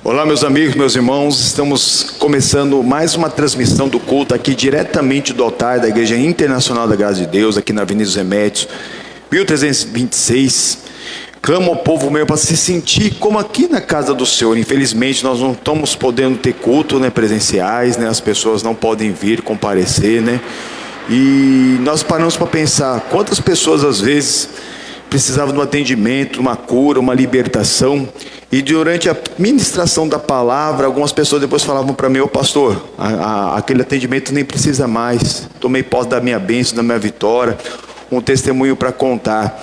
Olá, meus amigos, meus irmãos, estamos começando mais uma transmissão do culto aqui diretamente do altar da Igreja Internacional da Graça de Deus, aqui na Avenida dos Remédios, 1326. Clamo ao povo meu para se sentir como aqui na casa do Senhor. Infelizmente nós não estamos podendo ter culto, presenciais, as pessoas não podem vir comparecer, E nós paramos para pensar quantas pessoas às vezes precisavam de um atendimento, uma cura, uma libertação. E durante a ministração da palavra, algumas pessoas depois falavam para mim: ô pastor, aquele atendimento nem precisa mais, tomei posse da minha bênção, da minha vitória, um testemunho para contar.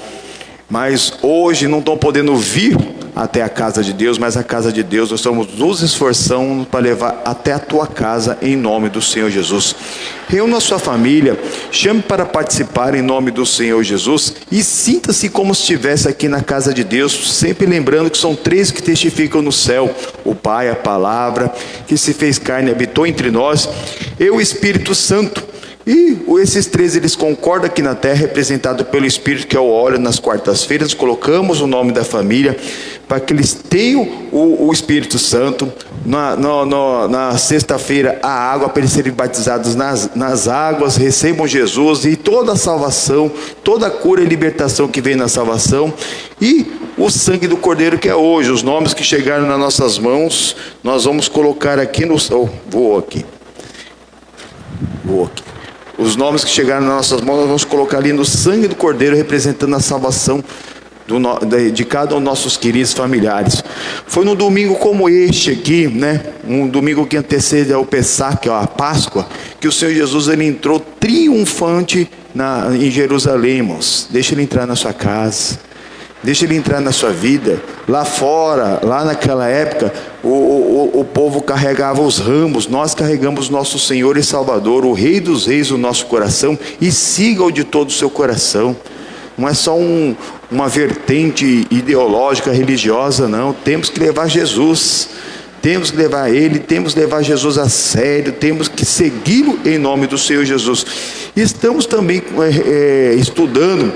Mas hoje não estão podendo vir até a casa de Deus, mas a casa de Deus nós estamos nos esforçando para levar até a tua casa, em nome do Senhor Jesus. Reúna a sua família, chame para participar em nome do Senhor Jesus e sinta-se como se estivesse aqui na casa de Deus, sempre lembrando que são três que testificam no céu: o Pai, a Palavra, que se fez carne e habitou entre nós, e o Espírito Santo. E esses três, eles concordam aqui na terra, representado pelo Espírito, que é o óleo. Nas quartas-feiras colocamos o nome da família para que eles tenham o Espírito Santo. Na sexta-feira, a água, para eles serem batizados nas águas, recebam Jesus e toda a salvação, toda a cura e libertação que vem na salvação, e o sangue do Cordeiro, que é hoje. Os nomes que chegaram nas nossas mãos, nós vamos colocar aqui no... Vou aqui. Os nomes que chegaram nas nossas mãos, nós vamos colocar ali no sangue do Cordeiro, representando a salvação de cada um dos nossos queridos familiares. Foi num domingo como este aqui, um domingo que antecede ao Pessah, que é a Páscoa, que o Senhor Jesus ele entrou triunfante em Jerusalém, irmãos. Deixa ele entrar na sua casa, deixa ele entrar na sua vida. Lá fora, lá naquela época, o povo carregava os ramos. Nós carregamos nosso Senhor e Salvador, o Rei dos Reis, no nosso coração, e siga-o de todo o seu coração. Não é só uma vertente ideológica, religiosa, não. Temos que levar Jesus, temos que levar Ele, temos que levar Jesus a sério, temos que segui-lo em nome do Senhor Jesus. E estamos também estudando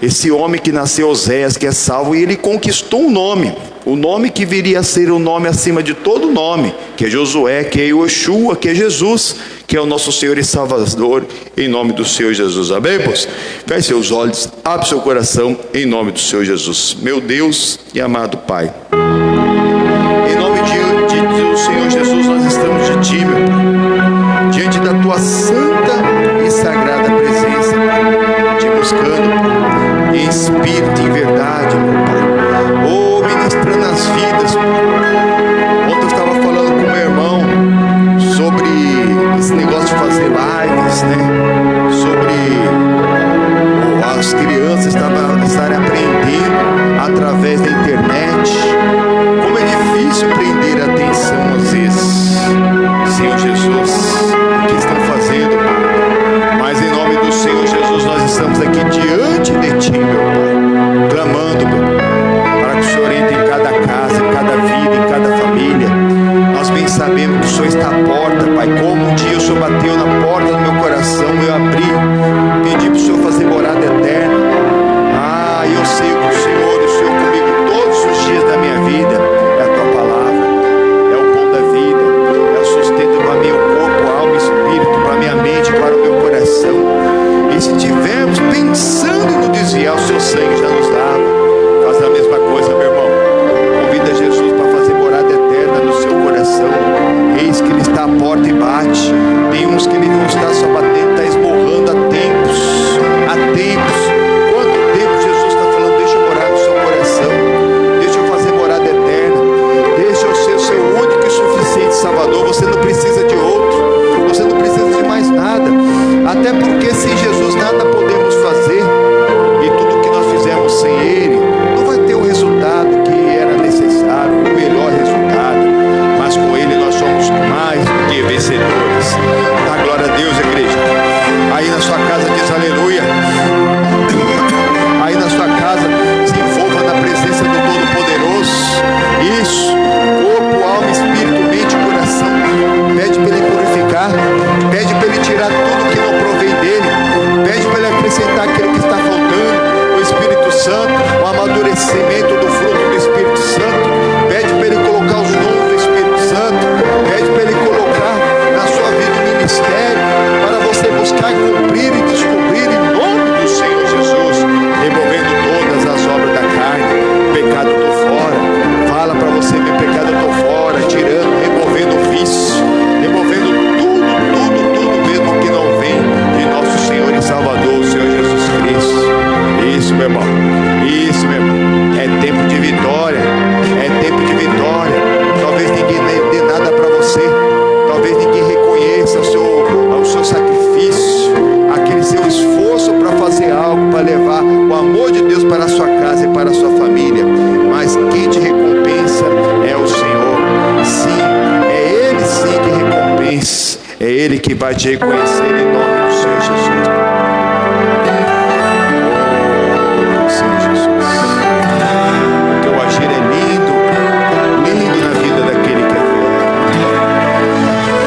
esse homem que nasceu, Oséias, que é salvo, e ele conquistou um nome, o nome que viria a ser o nome acima de todo nome, que é Josué, que é Yoshua, que é Jesus, que é o nosso Senhor e Salvador, em nome do Senhor Jesus. Amém, pois? Feche seus olhos, abre seu coração, em nome do Senhor Jesus. Meu Deus e amado Pai, em nome do Senhor Jesus, nós estamos de Ti, meu Pai, diante da Tua santa e sagrada presença, Te buscando em espírito e em verdade, meu Pai, ministrando as vidas. Ontem eu estava falando com meu irmão sobre esse negócio de fazer lives, sobre as crianças estarem aprendendo através da internet. Como é difícil prender a atenção às vezes, Senhor Jesus, o que estão fazendo, mas em nome do Senhor Jesus nós estamos aqui diante de Ti, meu Pai, clamando, meu Pai, para que o Senhor entre em cada casa, em cada vida, em cada família. Nós bem sabemos que o Senhor está à porta, Pai. Como um dia o Senhor bateu na porta do meu coração, eu abri, pedi para o Senhor fazer morada eterna. Eu sei que o Senhor comigo todos os dias da minha vida. É a Tua palavra, é o pão da vida, é o sustento para meu corpo, alma e espírito, para minha mente, para o meu coração. E se tivermos pensando no desviar, o Seu sangue já nos dava. Faz a mesma coisa, meu irmão. Convida Jesus para fazer morada eterna no seu coração. Eis que Ele está à porta e bate. Tem uns que Ele não está só batendo, está esmorrando há tempos. Quanto tempo Jesus está falando: deixa eu morar no seu coração, deixa eu fazer morada eterna, deixa eu ser o seu único e suficiente Salvador. Você não precisa de outro, você não precisa de mais nada. Até porque sem Jesus nada podemos fazer, e tudo que nós fizemos sem Ele não vai ter o resultado que era necessário, o melhor resultado. Mas com Ele nós somos mais do que vencedores. Dá glória a Deus, igreja. Aí na sua casa diz aleluia. Aí na sua casa se envolva na presença do Todo-Poderoso. Isso, corpo, alma, espírito, mente e coração. Pede para Ele purificar, pede para Ele tirar tudo que não provém dEle, pede para Ele acrescentar aquilo que está faltando. O Espírito Santo, o amadurecimento do fruto do Espírito Santo. Pede para Ele colocar os dons do Espírito vai cumprir e descobrir em nome do Senhor Jesus, removendo todas as obras da carne. Pecado tô fora. Fala para você, meu pecado tô fora, tirando, removendo o vício, removendo tudo mesmo que não vem de nosso Senhor e Salvador, o Senhor Jesus Cristo. Isso, meu irmão. Isso, meu irmão. É tempo de vitória. É tempo de vitória. Talvez ninguém dê nada para você. Talvez ninguém reconheça o seu sacrifício, aquele seu esforço para fazer algo, para levar o amor de Deus para a sua casa e para a sua família. Mas quem te recompensa é o Senhor. Sim, é Ele sim que recompensa. É Ele que vai te reconhecer em nome do Senhor Jesus. Oh, Senhor Jesus. O teu agir é lindo, lindo na vida daquele que é fiel.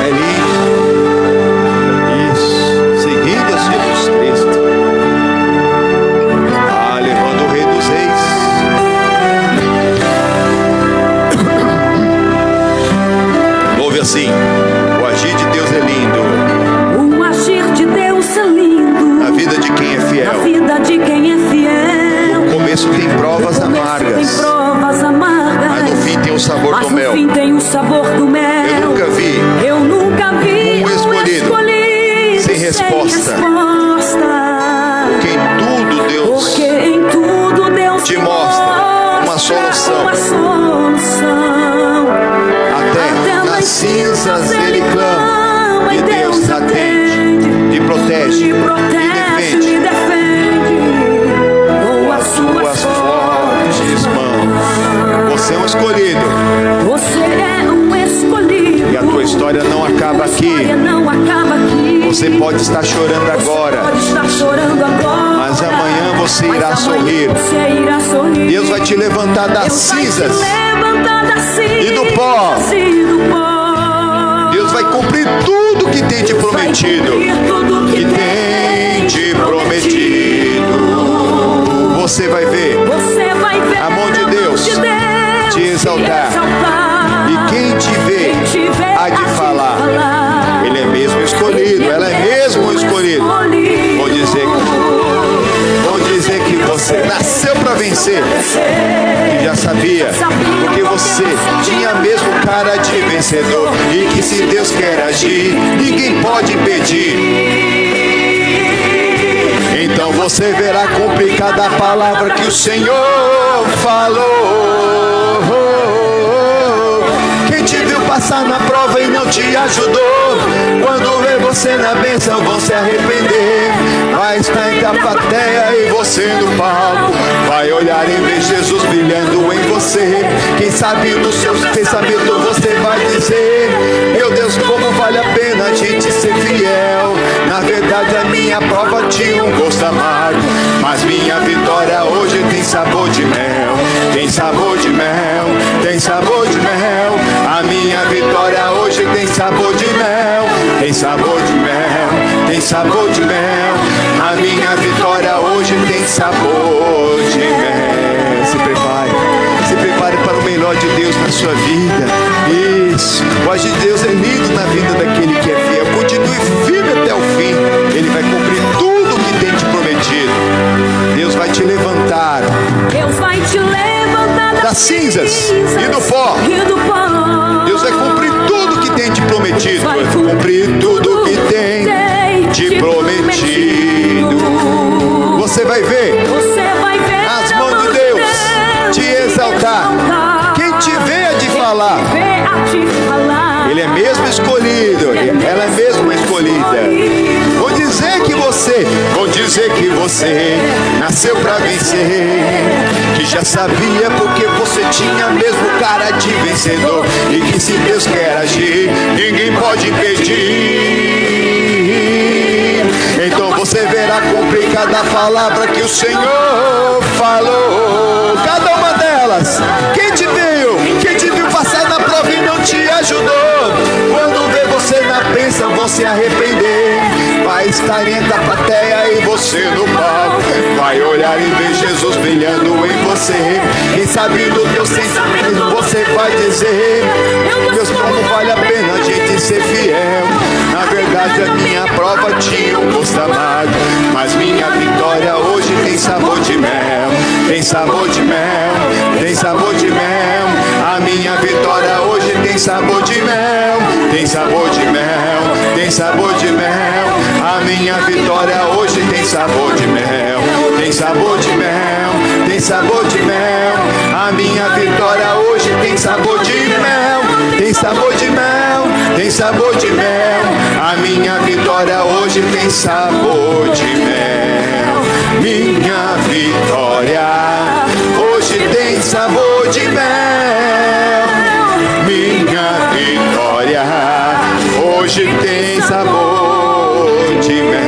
É lindo. Isso. Seguindo a Jesus Cristo. Levando o Rei dos Reis. Ouve assim. O agir de Deus é lindo. O agir de Deus é lindo. Na vida de quem é fiel. Na vida de quem é fiel. No começo tem provas amargas. Tem provas amargas. Mas no fim tem o sabor do mel. No fim tem o sabor do mel. Eu nunca vi um escolhido sem resposta. Porque em tudo Deus te mostra uma solução. Até nas cinzas ele clama e Deus atende, te protege, me defende com as suas fortes mãos. Você é um escolhido. Você é um escolhido. E a tua história não acaba aqui. Você pode estar chorando agora, mas amanhã você irá sorrir. Deus vai te levantar das cinzas e do pó. Deus vai cumprir tudo que tem te prometido. Você vai ver a mão de Deus te exaltar. E quem te vê há de falar: ele é mesmo escolhido, ela é mesmo escolhida. Vou dizer que você nasceu para vencer. E já sabia, porque você tinha mesmo cara de vencedor. E que se Deus quer agir, ninguém pode impedir. Então você verá cumprir cada palavra que o Senhor falou. Quem te viu passar na prova e não te ajudou, quando vê você na bênção vão se arrepender. Vai estar entre a plateia e você no palco, vai olhar e ver Jesus brilhando em você. Quem sabe nos seus pensamentos você vai dizer: meu Deus, como vale a pena a gente ser fiel. Na verdade a minha prova tinha um gosto amargo, mas minha vitória hoje tem sabor de mel. Tem sabor de mel, tem sabor de mel. A minha vitória hoje tem sabor de mel. Tem sabor de mel, tem sabor de mel. A minha vitória hoje tem sabor de mel. Se prepare para o melhor de Deus na sua vida. Isso, o agir de Deus é lindo na vida daquele que é fiel. Continue firme até o fim. Ele vai cumprir tudo o que tem te prometido. Deus vai te levantar. Deus vai te levantar das cinzas e do pó. Deus vai cumprir tudo o que tem te prometido. Vai cumprir tudo o que tem te prometido. Você vai ver as mãos de Deus te exaltar. Quem te vê a te falar: ele é mesmo escolhido, ela é mesmo escolhida. Vou dizer que você nasceu pra vencer, que já sabia porque você tinha mesmo cara de vencedor, e que se Deus quer agir, ninguém pode impedir. Então você verá cumprir cada palavra que o Senhor falou, cada uma delas. Quem te viu passar na prova e não te ajudou, quando vê você na bênção vão se arrepender. Vai estar entre a plateia e você no palco, vai olhar e ver Jesus brilhando em você. Quem sabe do teu sentimento você vai dizer: Deus, como vale a pena a gente ser fiel. Na verdade verdade, a minha prova tinha um gosto amargo, mas minha vitória hoje tem sabor de mel. Tem sabor de mel, tem sabor de mel. A minha vitória hoje tem sabor de mel. Tem sabor de mel, tem sabor de mel. A minha vitória hoje tem sabor de mel. Tem sabor de mel, tem sabor de mel. A minha vitória hoje tem sabor de mel. Tem sabor de mel, tem sabor de mel. A minha vitória hoje tem sabor de mel. Minha vitória hoje tem sabor de mel. Minha vitória hoje tem sabor de mel.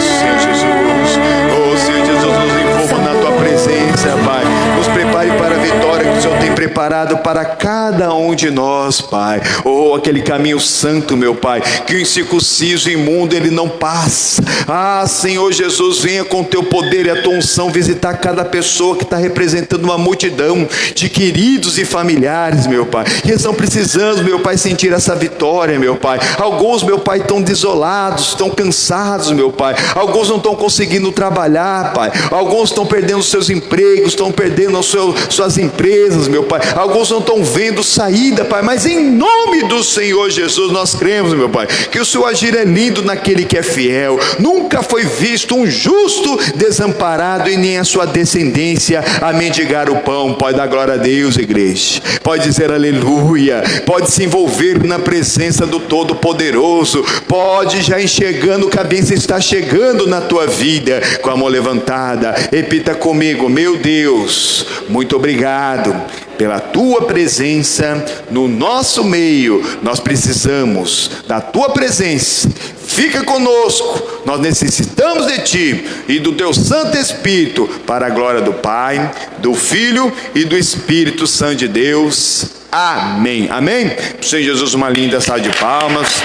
Senhor Jesus, oh Senhor Jesus, nos envolva na tua presença, Pai. Nos prepare para a vitória que o Senhor tem preparado para cada um de nós, Pai. Oh, aquele caminho santo, meu Pai, que o incircunciso imundo ele não passa. Ah, Senhor Jesus, venha com teu poder e a tua unção visitar cada pessoa que está representando uma multidão de queridos e familiares, meu Pai, que estão precisando, meu Pai, sentir essa vitória, meu Pai. Alguns, meu Pai, estão desolados, estão cansados, meu Pai. Alguns não estão conseguindo trabalhar, Pai. Alguns estão perdendo seus empregos, estão perdendo suas empresas, meu Pai. Alguns não estão vendo saída, Pai, mas em nome do Senhor Jesus nós cremos, meu Pai, que o seu agir é lindo naquele que é fiel. Nunca foi visto um justo desamparado e nem a sua descendência a mendigar o pão. Pode dar glória a Deus, igreja. Pode dizer aleluia. Pode se envolver na presença do Todo-Poderoso. Pode já enxergando que a bênção está chegando na tua vida com a mão levantada. Repita comigo: meu Deus, muito obrigado pela tua presença no nosso meio. Nós precisamos da tua presença. Fica conosco, nós necessitamos de ti e do teu Santo Espírito, para a glória do Pai, do Filho e do Espírito Santo de Deus. Amém. Amém. Senhor Jesus, uma linda salva de palmas.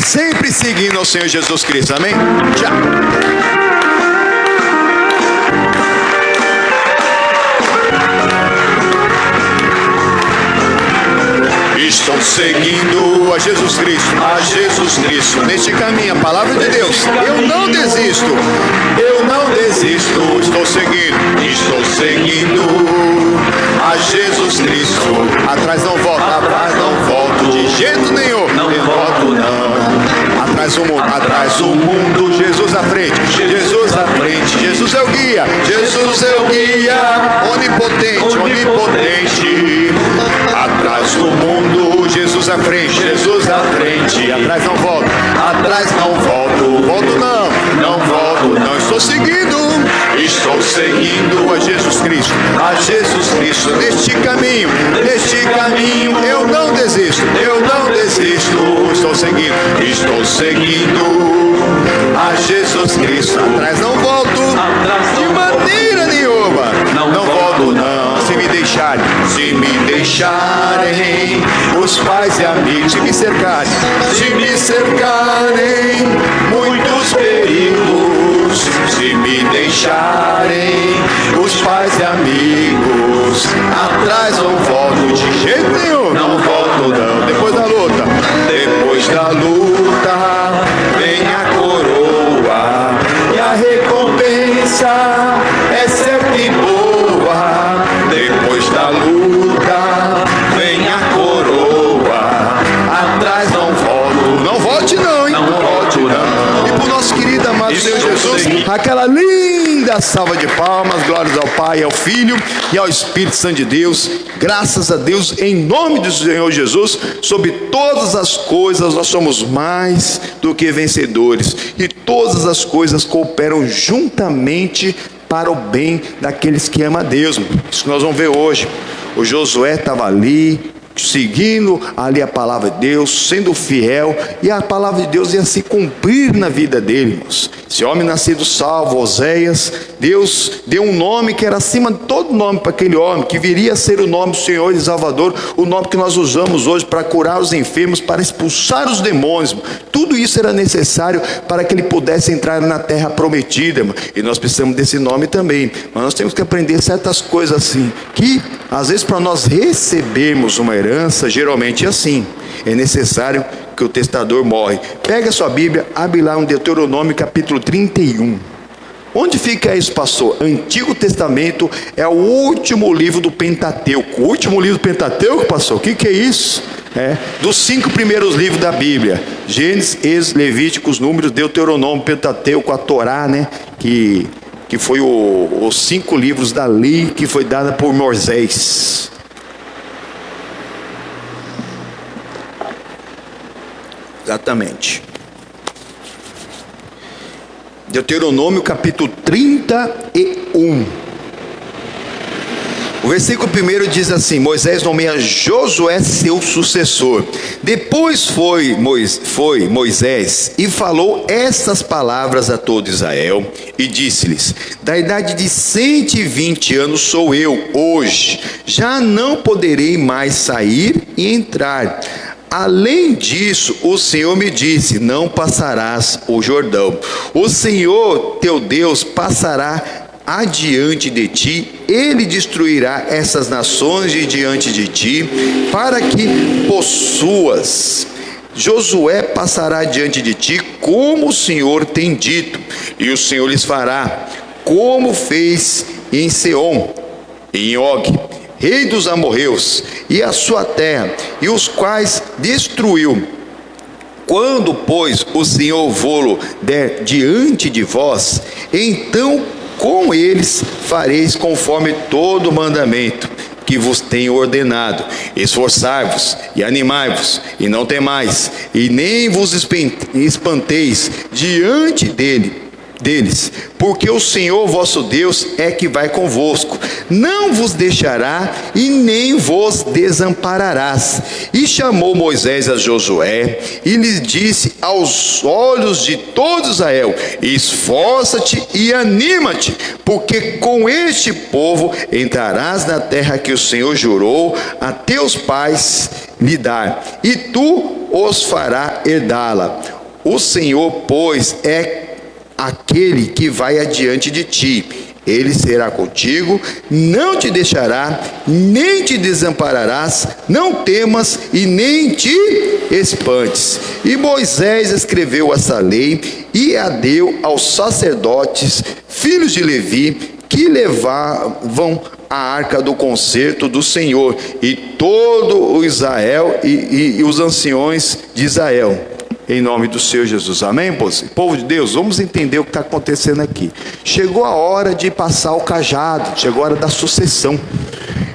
Sempre seguindo ao Senhor Jesus Cristo. Amém. Tchau. Estou seguindo a Jesus Cristo, neste caminho, a palavra de Deus. Eu não desisto, estou seguindo a Jesus Cristo. Atrás não volto, de jeito nenhum, não volto não. Atrás o mundo, Jesus à frente, Jesus é o guia, onipotente. Atrás do mundo, Jesus à frente, atrás não volto, não volto, estou seguindo a Jesus Cristo, neste caminho, eu não desisto, estou seguindo a Jesus Cristo, atrás não volto, de maneira nenhuma, não volto não. Se me deixarem os pais e amigos, se me cercarem muitos perigos, se me deixarem os pais e amigos, atrás não volto de jeito nenhum, não volto não. Depois da luta vem a coroa e a recompensa é certa e boa. Depois da luta vem a coroa, atrás não volto, não volte não, hein? Não volte não. E pro nosso querido amado Senhor Jesus, aquela linda salva de palmas. Glórias ao Pai, ao Filho e ao Espírito Santo de Deus. Graças a Deus, em nome do Senhor Jesus, sobre todas as coisas nós somos mais do que vencedores, e todas as coisas cooperam juntamente para o bem daqueles que amam a Deus. Isso que nós vamos ver hoje. O Josué estava ali, seguindo ali a palavra de Deus, sendo fiel, e a palavra de Deus ia se cumprir na vida dele, irmãos. Esse homem nascido salvo, Oséias, Deus deu um nome que era acima de todo nome para aquele homem, que viria a ser o nome do Senhor e Salvador, o nome que nós usamos hoje para curar os enfermos, para expulsar os demônios. Tudo isso era necessário para que ele pudesse entrar na terra prometida, irmão. E nós precisamos desse nome também, mas nós temos que aprender certas coisas assim, que às vezes para nós recebermos uma herança, geralmente é assim, é necessário que o testador morre. Pega a sua Bíblia, abre lá no Deuteronômio capítulo 31. Onde fica isso, pastor? Antigo Testamento é o último livro do Pentateuco. O último livro do Pentateuco, pastor? O que é isso? Dos 5 primeiros livros da Bíblia: Gênesis, Êxodo, Levíticos, Números, Deuteronômio, Pentateuco, a Torá, né? Que foi os 5 livros da lei que foi dada por Moisés. Exatamente. Deuteronômio capítulo 31. O versículo 1 diz assim: Moisés nomeia Josué seu sucessor. Depois foi Moisés e falou estas palavras a todo Israel e disse-lhes: da idade de 120 anos sou eu hoje, já não poderei mais sair e entrar. Além disso, o Senhor me disse: não passarás o Jordão. O Senhor teu Deus passará adiante de ti, ele destruirá essas nações de diante de ti, para que possuas. Josué passará diante de ti, como o Senhor tem dito, e o Senhor lhes fará, como fez em Seom, em Og, rei dos amorreus, e a sua terra, e os quais destruiu. Quando, pois, o Senhor vô-lo der diante de vós, então com eles fareis conforme todo o mandamento que vos tenho ordenado. Esforçai-vos e animai-vos, e não temais, e nem vos espanteis diante deles, porque o Senhor vosso Deus é que vai convosco, não vos deixará e nem vos desampararás. E chamou Moisés a Josué e lhes disse aos olhos de todo Israel: esforça-te e anima-te, porque com este povo entrarás na terra que o Senhor jurou a teus pais lhe dar, e tu os fará herdá-la. O Senhor, pois, é aquele que vai adiante de ti, ele será contigo, não te deixará, nem te desampararás, não temas e nem te espantes. E Moisés escreveu essa lei e a deu aos sacerdotes, filhos de Levi, que levavam a arca do concerto do Senhor, e todo o Israel e os anciões de Israel. Em nome do Senhor Jesus, amém, povo de Deus? Vamos entender o que está acontecendo aqui. Chegou a hora de passar o cajado, chegou a hora da sucessão.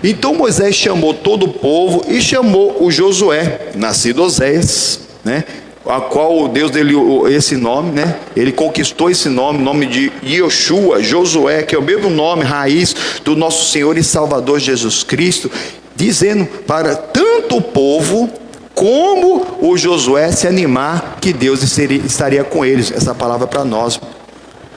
Então Moisés chamou todo o povo e chamou o Josué, nascido Osés, né? A qual Deus deu esse nome, né? Ele conquistou esse nome de Yoshua, Josué, que é o mesmo nome raiz do nosso Senhor e Salvador Jesus Cristo, dizendo para tanto o povo como o Josué se animar que Deus estaria com eles. Essa palavra para nós,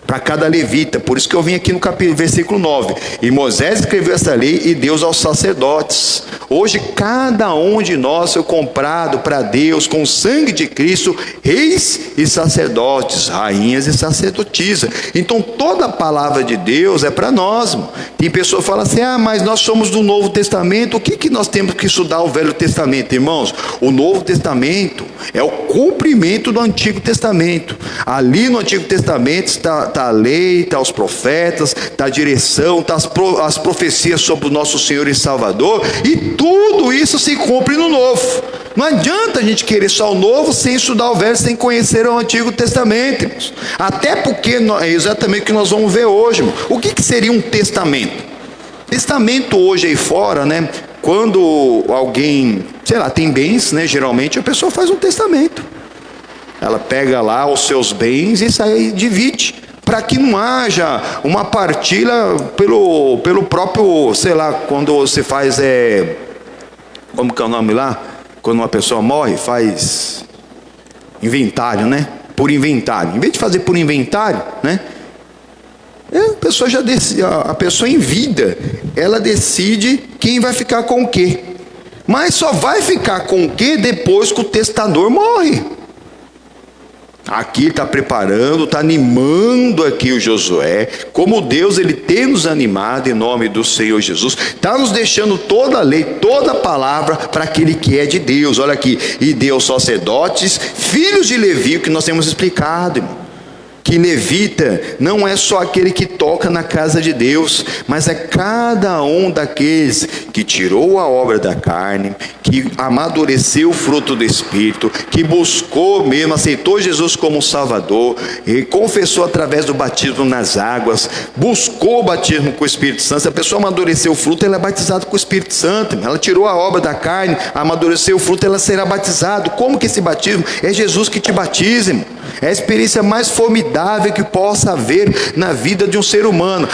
para cada levita. Por isso que eu vim aqui no versículo 9. E Moisés escreveu essa lei e deu aos sacerdotes. Hoje cada um de nós foi comprado para Deus com o sangue de Cristo, reis e sacerdotes, rainhas e sacerdotisas. Então toda a palavra de Deus é para nós, irmão. Tem pessoa que fala assim: mas nós somos do Novo Testamento. O que nós temos que estudar o Velho Testamento, irmãos? O Novo Testamento é o cumprimento do Antigo Testamento. Ali no Antigo Testamento está a lei, está os profetas, está a direção, está as profecias sobre o nosso Senhor e Salvador, e tudo isso se cumpre no Novo. Não adianta a gente querer só o Novo sem estudar o Velho, sem conhecer o Antigo Testamento, irmãos. Até porque é exatamente o que nós vamos ver hoje, irmão. O que seria um testamento? Testamento hoje aí fora, né? Quando alguém, sei lá, tem bens, né? Geralmente a pessoa faz um testamento. Ela pega lá os seus bens e sai, divide, para que não haja uma partilha pelo próprio, sei lá, quando você faz, como que é o nome lá? Quando uma pessoa morre, faz inventário, né? Por inventário. Em vez de fazer por inventário, né? A pessoa em vida, ela decide quem vai ficar com o quê. Mas só vai ficar com o quê depois que o testador morre. Aqui está preparando, está animando aqui o Josué, como Deus ele tem nos animado em nome do Senhor Jesus, está nos deixando toda a lei, toda a palavra para aquele que é de Deus. Olha aqui, e deu sacerdotes, filhos de Levi, o que nós temos explicado, irmão. Que levita não é só aquele que toca na casa de Deus, mas é cada um daqueles que tirou a obra da carne, que amadureceu o fruto do Espírito, que buscou mesmo, aceitou Jesus como Salvador, e confessou através do batismo nas águas, buscou o batismo com o Espírito Santo. Se a pessoa amadureceu o fruto, ela é batizada com o Espírito Santo. Ela tirou a obra da carne, amadureceu o fruto, ela será batizada. Como que esse batismo? É Jesus que te batiza, irmão. É a experiência mais formidável que possa haver na vida de um ser humano.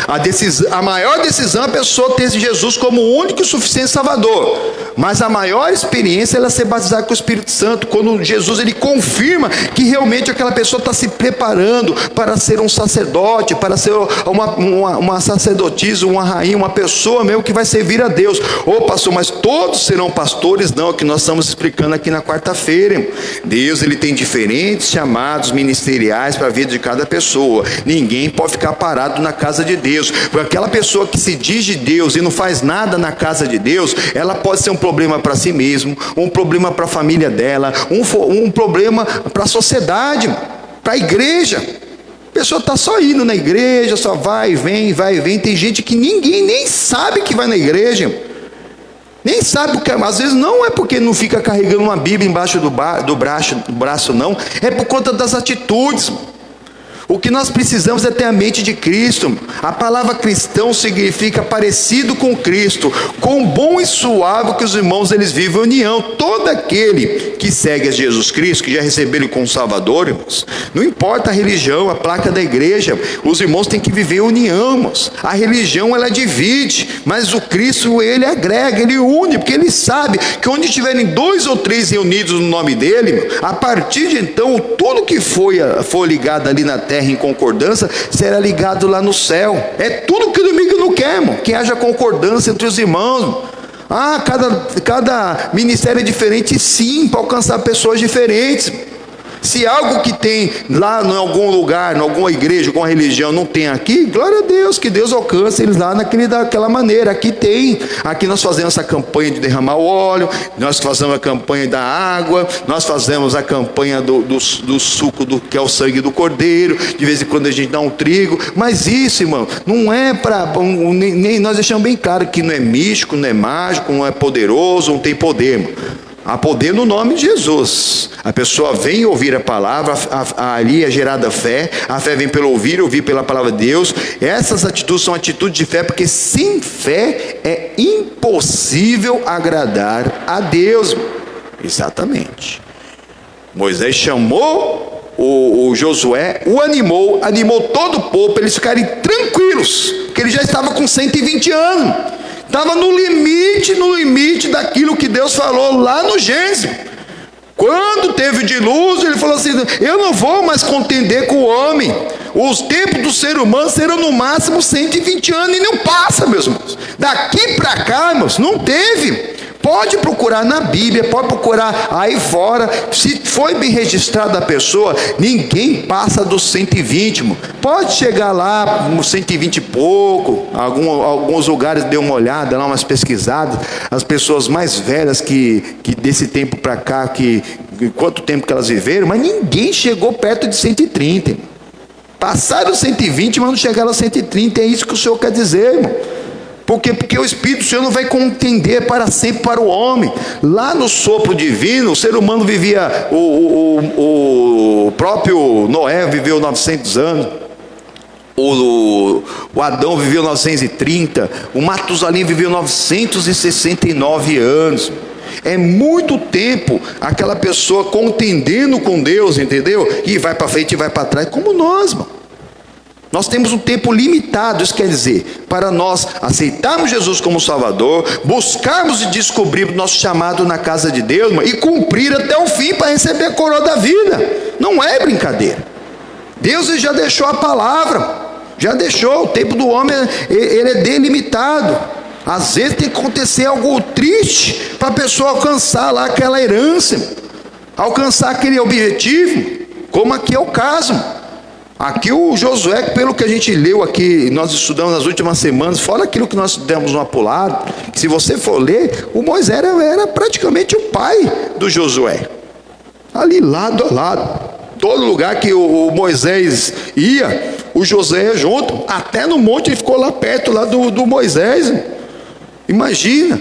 A maior decisão é a pessoa ter Jesus como o único e suficiente Salvador. Mas a maior experiência é ela ser batizada com o Espírito Santo, quando Jesus ele confirma que realmente aquela pessoa está se preparando para ser um sacerdote, para ser uma sacerdotisa, uma rainha, uma pessoa mesmo que vai servir a Deus. Ô pastor, mas todos serão pastores? Não, é o que nós estamos explicando aqui na quarta-feira. Deus ele tem diferentes chamados ministeriais para a vida de cada pessoa. Ninguém pode ficar parado na casa de Deus, porque aquela pessoa que se diz de Deus e não faz nada na casa de Deus, ela pode ser um problema para si mesmo, um problema para a família dela, um problema para a sociedade, para a igreja. A pessoa está só indo na igreja, só vai e vem, vai e vem. Tem gente que ninguém nem sabe que vai na igreja, nem sabe, porque às vezes não é porque não fica carregando uma Bíblia embaixo do braço, não, é por conta das atitudes. O que nós precisamos é ter a mente de Cristo. A palavra cristão significa parecido com Cristo, com bom e suave que os irmãos eles vivem união. Todo aquele que segue a Jesus Cristo, que já recebeu Ele como Salvador, irmãos, não importa a religião, a placa da igreja, os irmãos têm que viver união, irmãos. A religião ela divide, mas o Cristo ele agrega, ele une, porque ele sabe que onde estiverem 2 ou 3 reunidos no nome dele, a partir de então, tudo que for ligado ali na terra em concordância, será ligado lá no céu. É tudo que o inimigo não quer, irmão, que haja concordância entre os irmãos. Cada ministério é diferente, sim, para alcançar pessoas diferentes. Se algo que tem lá em algum lugar, em alguma igreja, alguma religião, não tem aqui, glória a Deus, que Deus alcance eles lá daquela maneira. Aqui tem, aqui nós fazemos essa campanha de derramar o óleo, nós fazemos a campanha da água, nós fazemos a campanha do suco, que é o sangue do cordeiro, de vez em quando a gente dá um trigo, mas isso, irmão, não é para, nem nós deixamos bem claro que não é místico, não é mágico, não é poderoso, não tem poder, irmão. Há poder no nome de Jesus. A pessoa vem ouvir a palavra, ali é gerada fé. A fé vem pelo ouvir pela palavra de Deus. Essas atitudes são atitudes de fé, porque sem fé é impossível agradar a Deus. Exatamente. Moisés chamou o Josué, animou todo o povo para eles ficarem tranquilos, porque ele já estava com 120 anos. Estava no limite daquilo que Deus falou lá no Gênesis. Quando teve o dilúvio, ele falou assim: eu não vou mais contender com o homem. Os tempos do ser humano serão no máximo 120 anos e não passa, meus irmãos. Daqui para cá, irmãos, não teve. Pode procurar na Bíblia, pode procurar aí fora. Se foi bem registrado a pessoa, ninguém passa dos 120, irmão. Pode chegar lá uns 120 e pouco. Alguns lugares deu uma olhada lá, umas pesquisadas. As pessoas mais velhas que desse tempo para cá, quanto tempo que elas viveram, mas ninguém chegou perto de 130. Passaram 120, mas não chegaram a 130. É isso que o Senhor quer dizer, irmão. Porque o Espírito do Senhor não vai contender para sempre para o homem. Lá no sopro divino, o ser humano vivia, o próprio Noé viveu 900 anos, o Adão viveu 930, o Matusalém viveu 969 anos. É muito tempo aquela pessoa contendendo com Deus, entendeu? E vai para frente e vai para trás, como nós, irmão. Nós temos um tempo limitado, isso quer dizer, para nós aceitarmos Jesus como Salvador, buscarmos e descobrirmos nosso chamado na casa de Deus, e cumprir até o fim para receber a coroa da vida. Não é brincadeira. Deus já deixou a palavra, já deixou. O tempo do homem ele é delimitado. Às vezes tem que acontecer algo triste para a pessoa alcançar lá aquela herança, alcançar aquele objetivo. como aqui é o caso. Aqui o Josué, pelo que a gente leu aqui, nós estudamos nas últimas semanas, fora aquilo que nós demos no apolado, se você for ler, o Moisés era praticamente o pai do Josué, ali lado a lado, todo lugar que o Moisés ia, o Josué ia junto, até no monte ele ficou lá perto lá do Moisés. Imagina,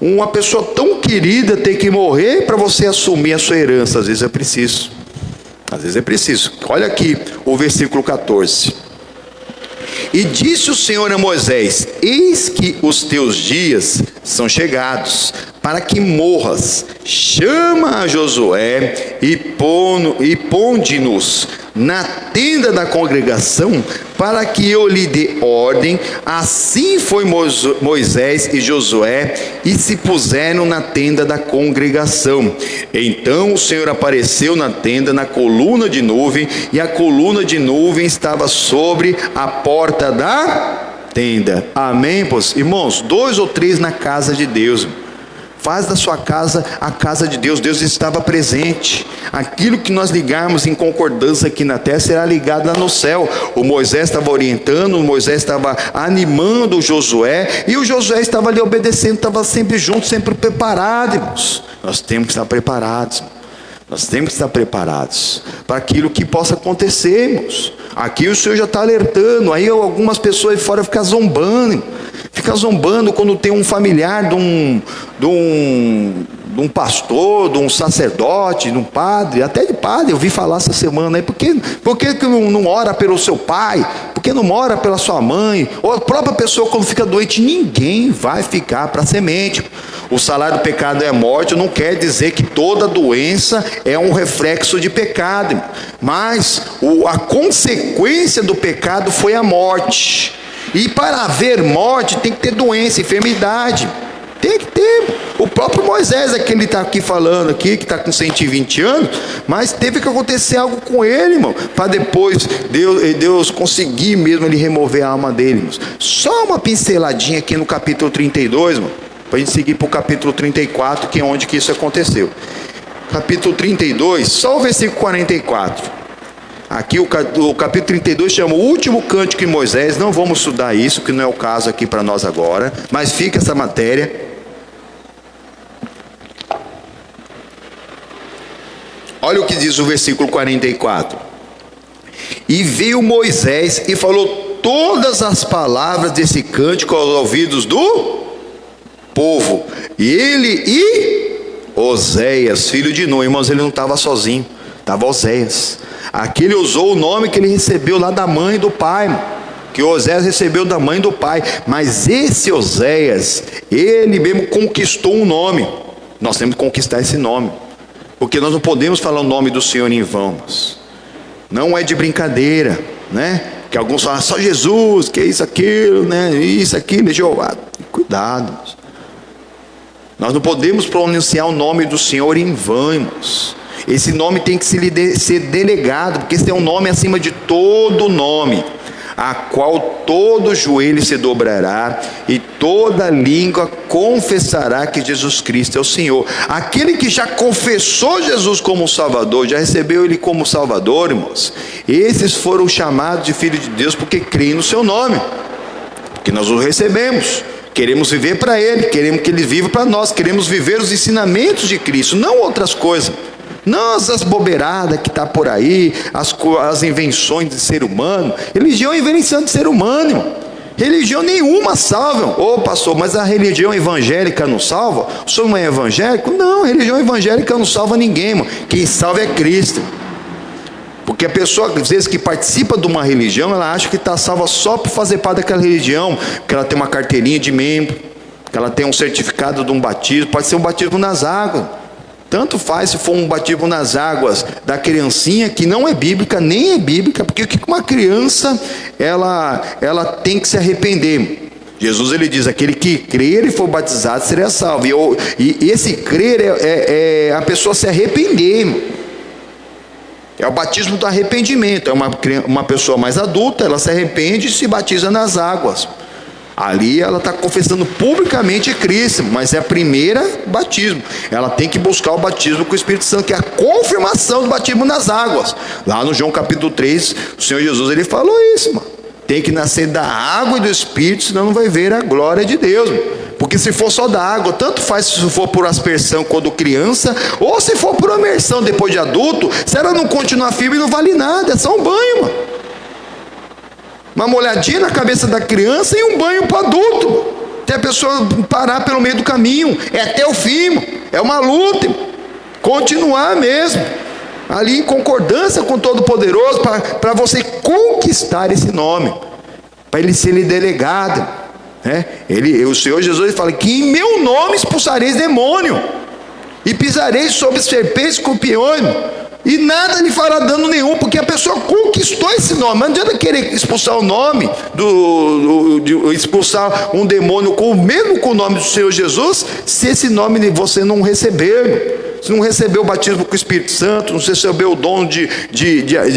uma pessoa tão querida ter que morrer para você assumir a sua herança. Às vezes é preciso. Às vezes é preciso. Olha aqui o versículo 14. E disse o Senhor a Moisés: eis que os teus dias são chegados, para que morras. Chama a Josué e ponde-nos na tenda da congregação, para que eu lhe dê ordem. Assim foi Moisés e Josué, e se puseram na tenda da congregação. Então o Senhor apareceu na tenda na coluna de nuvem, e a coluna de nuvem estava sobre a porta da tenda. Amém, pois, irmãos? 2 ou 3 na casa de Deus. Faz da sua casa a casa de Deus. Deus estava presente. Aquilo que nós ligarmos em concordância aqui na terra será ligado lá no céu. O Moisés estava orientando, o Moisés estava animando o Josué, e o Josué estava ali obedecendo, estava sempre junto, sempre preparado, irmãos. Nós temos que estar preparados. Nós temos que estar preparados para aquilo que possa acontecer, irmãos. Aqui o Senhor já está alertando. Aí algumas pessoas aí fora ficam zombando, irmão. Fica zombando quando tem um familiar de um pastor, de um sacerdote, de um padre, até de padre. Eu vi falar essa semana aí, por que não ora pelo seu pai? Por que não ora pela sua mãe? Ou a própria pessoa quando fica doente, ninguém vai ficar para semente. O salário do pecado é a morte. Não quer dizer que toda doença é um reflexo de pecado, mas a consequência do pecado foi a morte. E para haver morte tem que ter doença, enfermidade. Tem que ter. O próprio Moisés, aquele está aqui falando aqui, que está com 120 anos, mas teve que acontecer algo com ele, irmão, para depois Deus conseguir mesmo ele remover a alma dele, irmão. Só uma pinceladinha aqui no capítulo 32, irmão, para a gente seguir para o capítulo 34, que é onde que isso aconteceu. Capítulo 32, só o versículo 44. Aqui o capítulo 32 chama o último cântico de Moisés. Não vamos estudar isso, que não é o caso aqui para nós agora, mas fica essa matéria. Olha o que diz o versículo 44. E veio Moisés e falou todas as palavras desse cântico aos ouvidos do povo. E ele e Oséias, filho de Nun. Irmãos, ele não estava sozinho, estava Oséias. Aqui ele usou o nome que ele recebeu lá da mãe e do pai, que Oséias recebeu da mãe e do pai. Mas esse Oséias, ele mesmo conquistou um nome. Nós temos que conquistar esse nome, porque nós não podemos falar o nome do Senhor em vão. Não é de brincadeira, né? Que alguns falam só Jesus, que é isso, aquilo, né? Isso, aquilo, Jeová. Cuidado. Nós não podemos pronunciar o nome do Senhor em vão, irmãos. Esse nome tem que ser delegado, porque esse é um nome acima de todo nome, a qual todo joelho se dobrará e toda língua confessará que Jesus Cristo é o Senhor. Aquele que já confessou Jesus como Salvador, já recebeu Ele como Salvador, irmãos, esses foram chamados de filhos de Deus porque creem no seu nome, porque nós o recebemos. Queremos viver para Ele, queremos que Ele viva para nós, queremos viver os ensinamentos de Cristo, não outras coisas. Não as bobeiradas que está por aí, as invenções de ser humano. Religião é invenção de ser humano, irmão. Religião nenhuma salva. Ô pastor, mas a religião evangélica não salva? O senhor não é evangélico? Não, a religião evangélica não salva ninguém, irmão. Quem salva é Cristo. Porque a pessoa, às vezes, que participa de uma religião, ela acha que está salva só por fazer parte daquela religião, porque ela tem uma carteirinha de membro, que ela tem um certificado de um batismo, pode ser um batismo nas águas. Tanto faz se for um batismo nas águas da criancinha, que não é bíblica, nem é bíblica, porque o que uma criança, ela tem que se arrepender. Jesus, ele diz, aquele que crer e for batizado será salvo. E esse crer é a pessoa se arrepender. É o batismo do arrependimento. É uma pessoa mais adulta, ela se arrepende e se batiza nas águas. Ali ela está confessando publicamente Cristo, mas é a primeira batismo. Ela tem que buscar o batismo com o Espírito Santo, que é a confirmação do batismo nas águas. Lá no João capítulo 3, o Senhor Jesus, ele falou isso, mano. Tem que nascer da água e do Espírito, senão não vai ver a glória de Deus, mano. Porque se for só da água, tanto faz se for por aspersão quando criança, ou se for por imersão depois de adulto, se ela não continuar firme, não vale nada, é só um banho, mano. Uma molhadinha na cabeça da criança e um banho para adulto, até a pessoa parar pelo meio do caminho, é até o fim, mano. É uma luta, continuar mesmo, ali em concordância com o Todo-Poderoso, para você conquistar esse nome, para ele ser delegado. O Senhor Jesus fala que em meu nome expulsareis demônio, e pisareis sobre serpentes e escorpiões, e nada lhe fará dano nenhum, porque a pessoa conquistou esse nome. Não adianta querer expulsar o nome, expulsar um demônio mesmo com o nome do Senhor Jesus, se esse nome você não receber. Se não recebeu o batismo com o Espírito Santo, não recebeu o dom de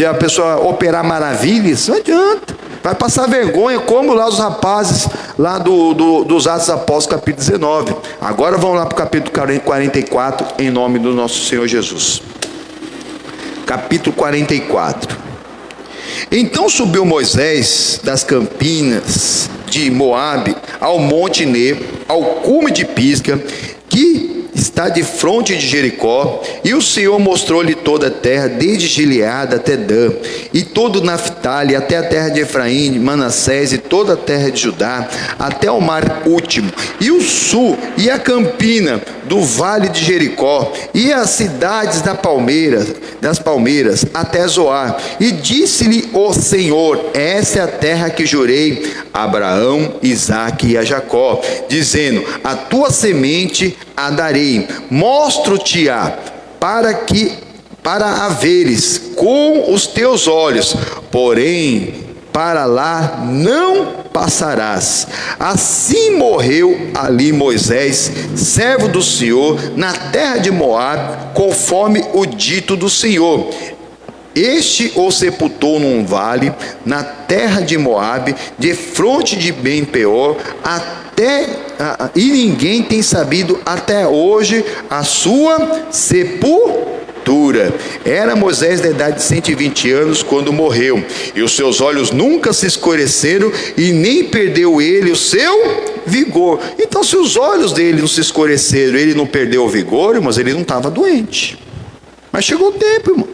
a pessoa operar maravilhas, não adianta. Vai passar vergonha, como lá os rapazes lá dos Atos Apóstolos, capítulo 19. Agora vamos lá para o capítulo 44, em nome do nosso Senhor Jesus. Capítulo 44. Então subiu Moisés das campinas de Moabe ao monte Nebo, ao cume de Pisga, que está de fronte de Jericó, e o Senhor mostrou-lhe toda a terra, desde Gileade até Dan, e todo Naftali, até a terra de Efraim, Manassés, e toda a terra de Judá, até o mar último, e o sul, e a campina do vale de Jericó, e as cidades das palmeiras, até Zoar. E disse-lhe o Senhor: essa é a terra que jurei a Abraão, Isaque e a Jacó, dizendo: a tua semente a darei, mostro-te-á, para a veres com os teus olhos, porém para lá não passarás. Assim morreu ali Moisés, servo do Senhor, na terra de Moabe, conforme o dito do Senhor. Este o sepultou num vale, na terra de Moabe, de fronte de Ben-peor, e ninguém tem sabido até hoje a sua sepultura. Era Moisés da idade de 120 anos quando morreu, e os seus olhos nunca se escureceram, e nem perdeu ele o seu vigor. Então, se os olhos dele não se escureceram, ele não perdeu o vigor, mas ele não estava doente. Mas chegou o tempo, irmão.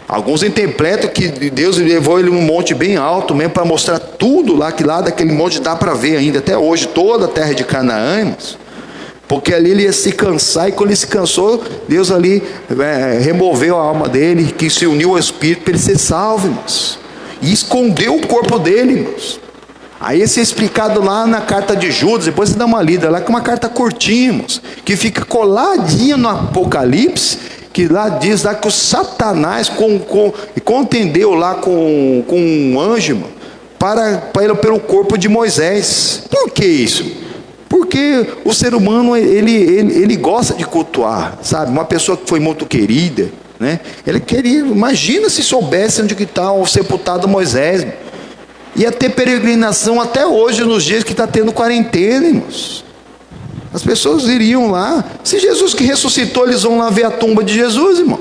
Alguns interpretam que Deus levou ele num monte bem alto mesmo, para mostrar tudo lá, que lá daquele monte dá para ver ainda até hoje, toda a terra de Canaã, irmãos. Porque ali ele ia se cansar, e quando ele se cansou, Deus ali removeu a alma dele, que se uniu ao Espírito para ele ser salvo, irmãos. E escondeu o corpo dele, irmãos. Aí esse é explicado lá na carta de Judas, depois você dá uma lida lá, que é uma carta curtinha, irmãos, que fica coladinha no Apocalipse, que lá diz lá que o Satanás contendeu lá com um anjo, irmão, pelo corpo de Moisés. Por que isso? Porque o ser humano, ele gosta de cultuar, sabe? Uma pessoa que foi muito querida, né? Ele queria, imagina se soubesse onde que está o sepultado Moisés. Ia ter peregrinação até hoje, nos dias que está tendo quarentena, irmãos. As pessoas iriam lá. Se Jesus que ressuscitou, eles vão lá ver a tumba de Jesus, irmão.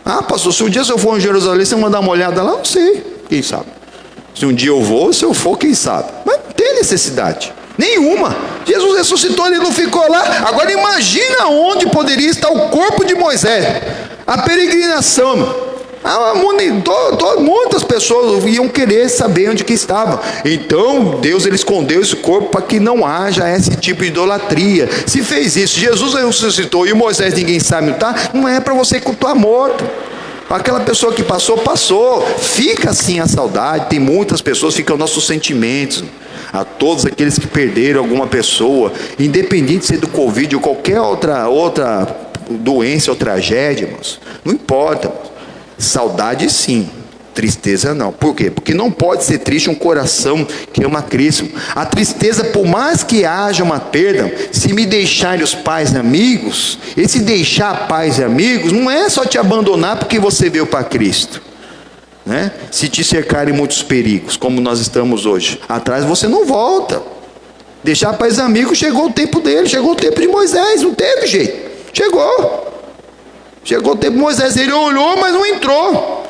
Ah, pastor, se um dia eu for em Jerusalém, você vai dar uma olhada lá? Não sei, quem sabe. Se um dia eu vou, se eu for, quem sabe. Mas não tem necessidade nenhuma. Jesus ressuscitou, ele não ficou lá. Agora imagina onde poderia estar o corpo de Moisés. A peregrinação, irmão. Muitas pessoas iam querer saber onde que estava. Então Deus, ele escondeu esse corpo para que não haja esse tipo de idolatria. Se fez isso, Jesus ressuscitou e Moisés ninguém sabe onde está, não é para você cultuar morto. Aquela pessoa que passou, fica assim a saudade. Tem muitas pessoas, ficam nossos sentimentos a todos aqueles que perderam alguma pessoa, independente de ser do Covid ou qualquer outra doença ou tragédia, irmãos. Não importa, irmãos. Saudade sim, tristeza não. Por quê? Porque não pode ser triste um coração que ama Cristo. A tristeza, por mais que haja uma perda, se me deixarem os pais e amigos, esse deixar pais e amigos não é só te abandonar porque você veio para Cristo. né? Se te cercarem muitos perigos, como nós estamos hoje, atrás você não volta. Deixar para os amigos, chegou o tempo dele, chegou o tempo de Moisés, não teve jeito. Chegou o tempo de Moisés, ele olhou, mas não entrou.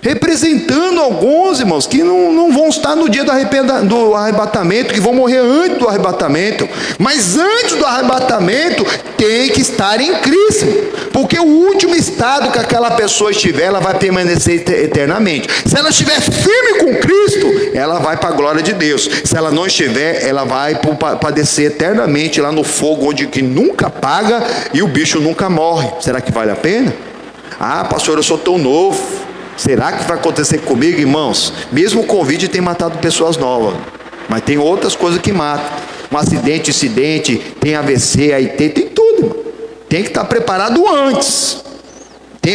Representando alguns, irmãos, que não vão estar no dia do arrebatamento, que vão morrer antes do arrebatamento. Mas antes do arrebatamento, tem que estar em Cristo. Porque o último estado que aquela pessoa estiver, ela vai permanecer eternamente. Se ela estiver firme com Cristo, ela vai para a glória de Deus. Se ela não estiver, ela vai padecer eternamente lá no fogo, onde que nunca apaga e o bicho nunca morre. Será que vale a pena? Ah, pastor, eu sou tão novo. Será que vai acontecer comigo, irmãos? Mesmo o Covid tem matado pessoas novas, mas tem outras coisas que matam. Um acidente, tem AVC, aí tem tudo, irmão. Tem que estar preparado antes.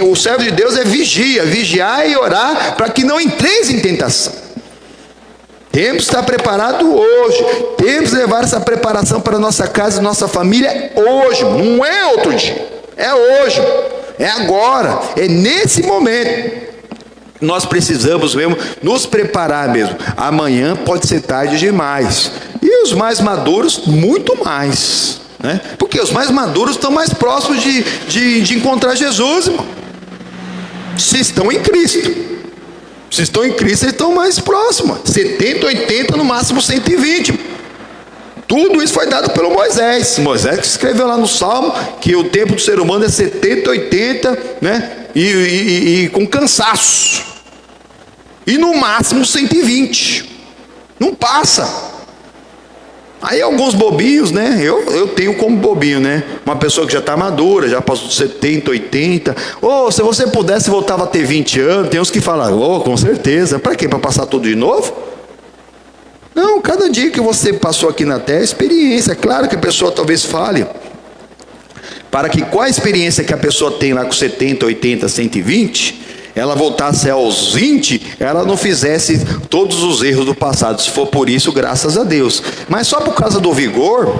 O servo de Deus é vigiar e orar para que não entreis em tentação. Temos que estar preparado hoje. Temos que levar essa preparação para a nossa casa e nossa família hoje. Não é outro dia, é hoje, é agora, é nesse momento. Nós precisamos mesmo nos preparar mesmo. Amanhã pode ser tarde demais. E os mais maduros, muito mais, né? Porque os mais maduros estão mais próximos de encontrar Jesus, irmão. Se estão em Cristo. Se estão em Cristo, eles estão mais próximos. 70, 80, no máximo 120. Tudo isso foi dado pelo Moisés. Moisés que escreveu lá no Salmo que o tempo do ser humano é 70, 80, né? E com cansaço. E no máximo 120. Não passa. Aí alguns bobinhos, né? Eu tenho como bobinho, né? Uma pessoa que já está madura, já passou de 70, 80. Se você pudesse, voltava a ter 20 anos. Tem uns que falam, com certeza. Para quê? Para passar tudo de novo? Não, cada dia que você passou aqui na terra é experiência. Claro que a pessoa talvez fale. Para que qual a experiência que a pessoa tem lá com 70, 80, 120... ela voltasse aos 20, ela não fizesse todos os erros do passado. Se for por isso, graças a Deus. Mas só por causa do vigor,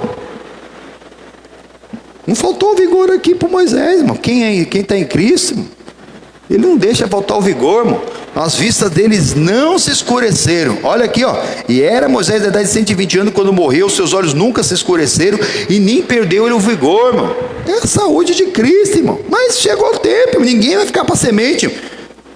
não faltou vigor aqui para Moisés, irmão. Quem está em Cristo, irmão, ele não deixa faltar o vigor, irmão. As vistas deles não se escureceram. Olha aqui, ó. E era Moisés da idade de 120 anos quando morreu. Seus olhos nunca se escureceram e nem perdeu ele o vigor, irmão. É a saúde de Cristo, irmão. Mas chegou o tempo, ninguém vai ficar para semente.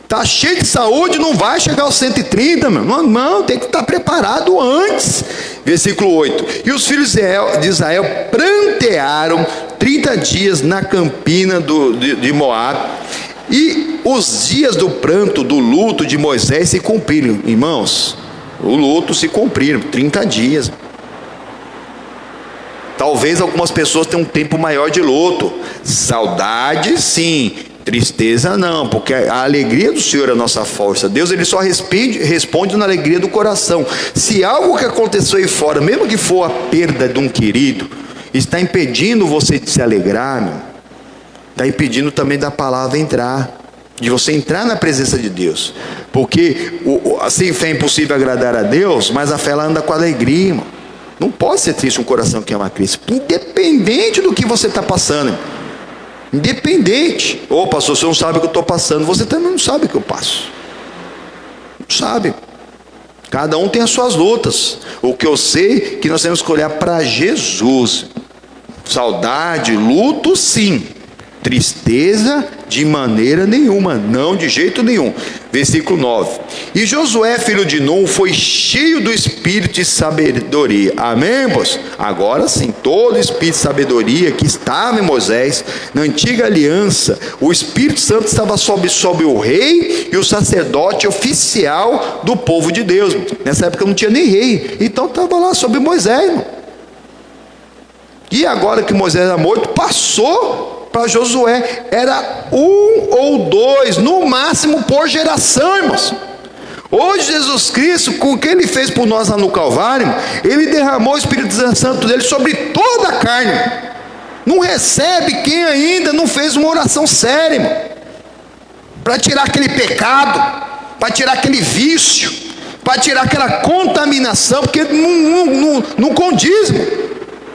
Está cheio de saúde, não vai chegar aos 130, meu. Não, tem que estar preparado antes. Versículo 8. E os filhos de Israel prantearam 30 dias na campina de Moabe. E os dias do pranto, do luto de Moisés se cumpriram. Irmãos, o luto se cumpriram, 30 dias. Talvez algumas pessoas tenham um tempo maior de luto. Saudade, sim. Tristeza não, porque a alegria do Senhor é a nossa força. Deus, ele só responde na alegria do coração. Se algo que aconteceu aí fora, mesmo que for a perda de um querido, está impedindo você de se alegrar, meu, está impedindo também da palavra entrar, de você entrar na presença de Deus. Porque sem fé é impossível agradar a Deus, mas a fé ela anda com alegria, irmão. Não pode ser triste um coração que ama Cristo, independente do que você está passando, irmão. Independente. Pastor, você não sabe o que eu estou passando. Você também não sabe o que eu passo. Não sabe. Cada um tem as suas lutas. O que eu sei é que nós temos que olhar para Jesus. Saudade, luto, sim. Tristeza, de maneira nenhuma. Não, de jeito nenhum. Versículo 9. E Josué, filho de Nun, foi cheio do espírito de sabedoria. Amém, pois? Agora sim, todo o espírito de sabedoria que estava em Moisés, na antiga aliança, o Espírito Santo estava sobre o rei e o sacerdote oficial do povo de Deus. Nessa época não tinha nem rei, então estava lá sobre Moisés, irmão. E agora que Moisés era morto, passou para Josué. Era 1 ou 2, no máximo por geração, irmãos. Hoje Jesus Cristo, com o que ele fez por nós lá no Calvário, ele derramou o Espírito Santo dele sobre toda a carne. Não recebe quem ainda não fez uma oração séria, irmão, para tirar aquele pecado, para tirar aquele vício, para tirar aquela contaminação, porque não condiz, irmão.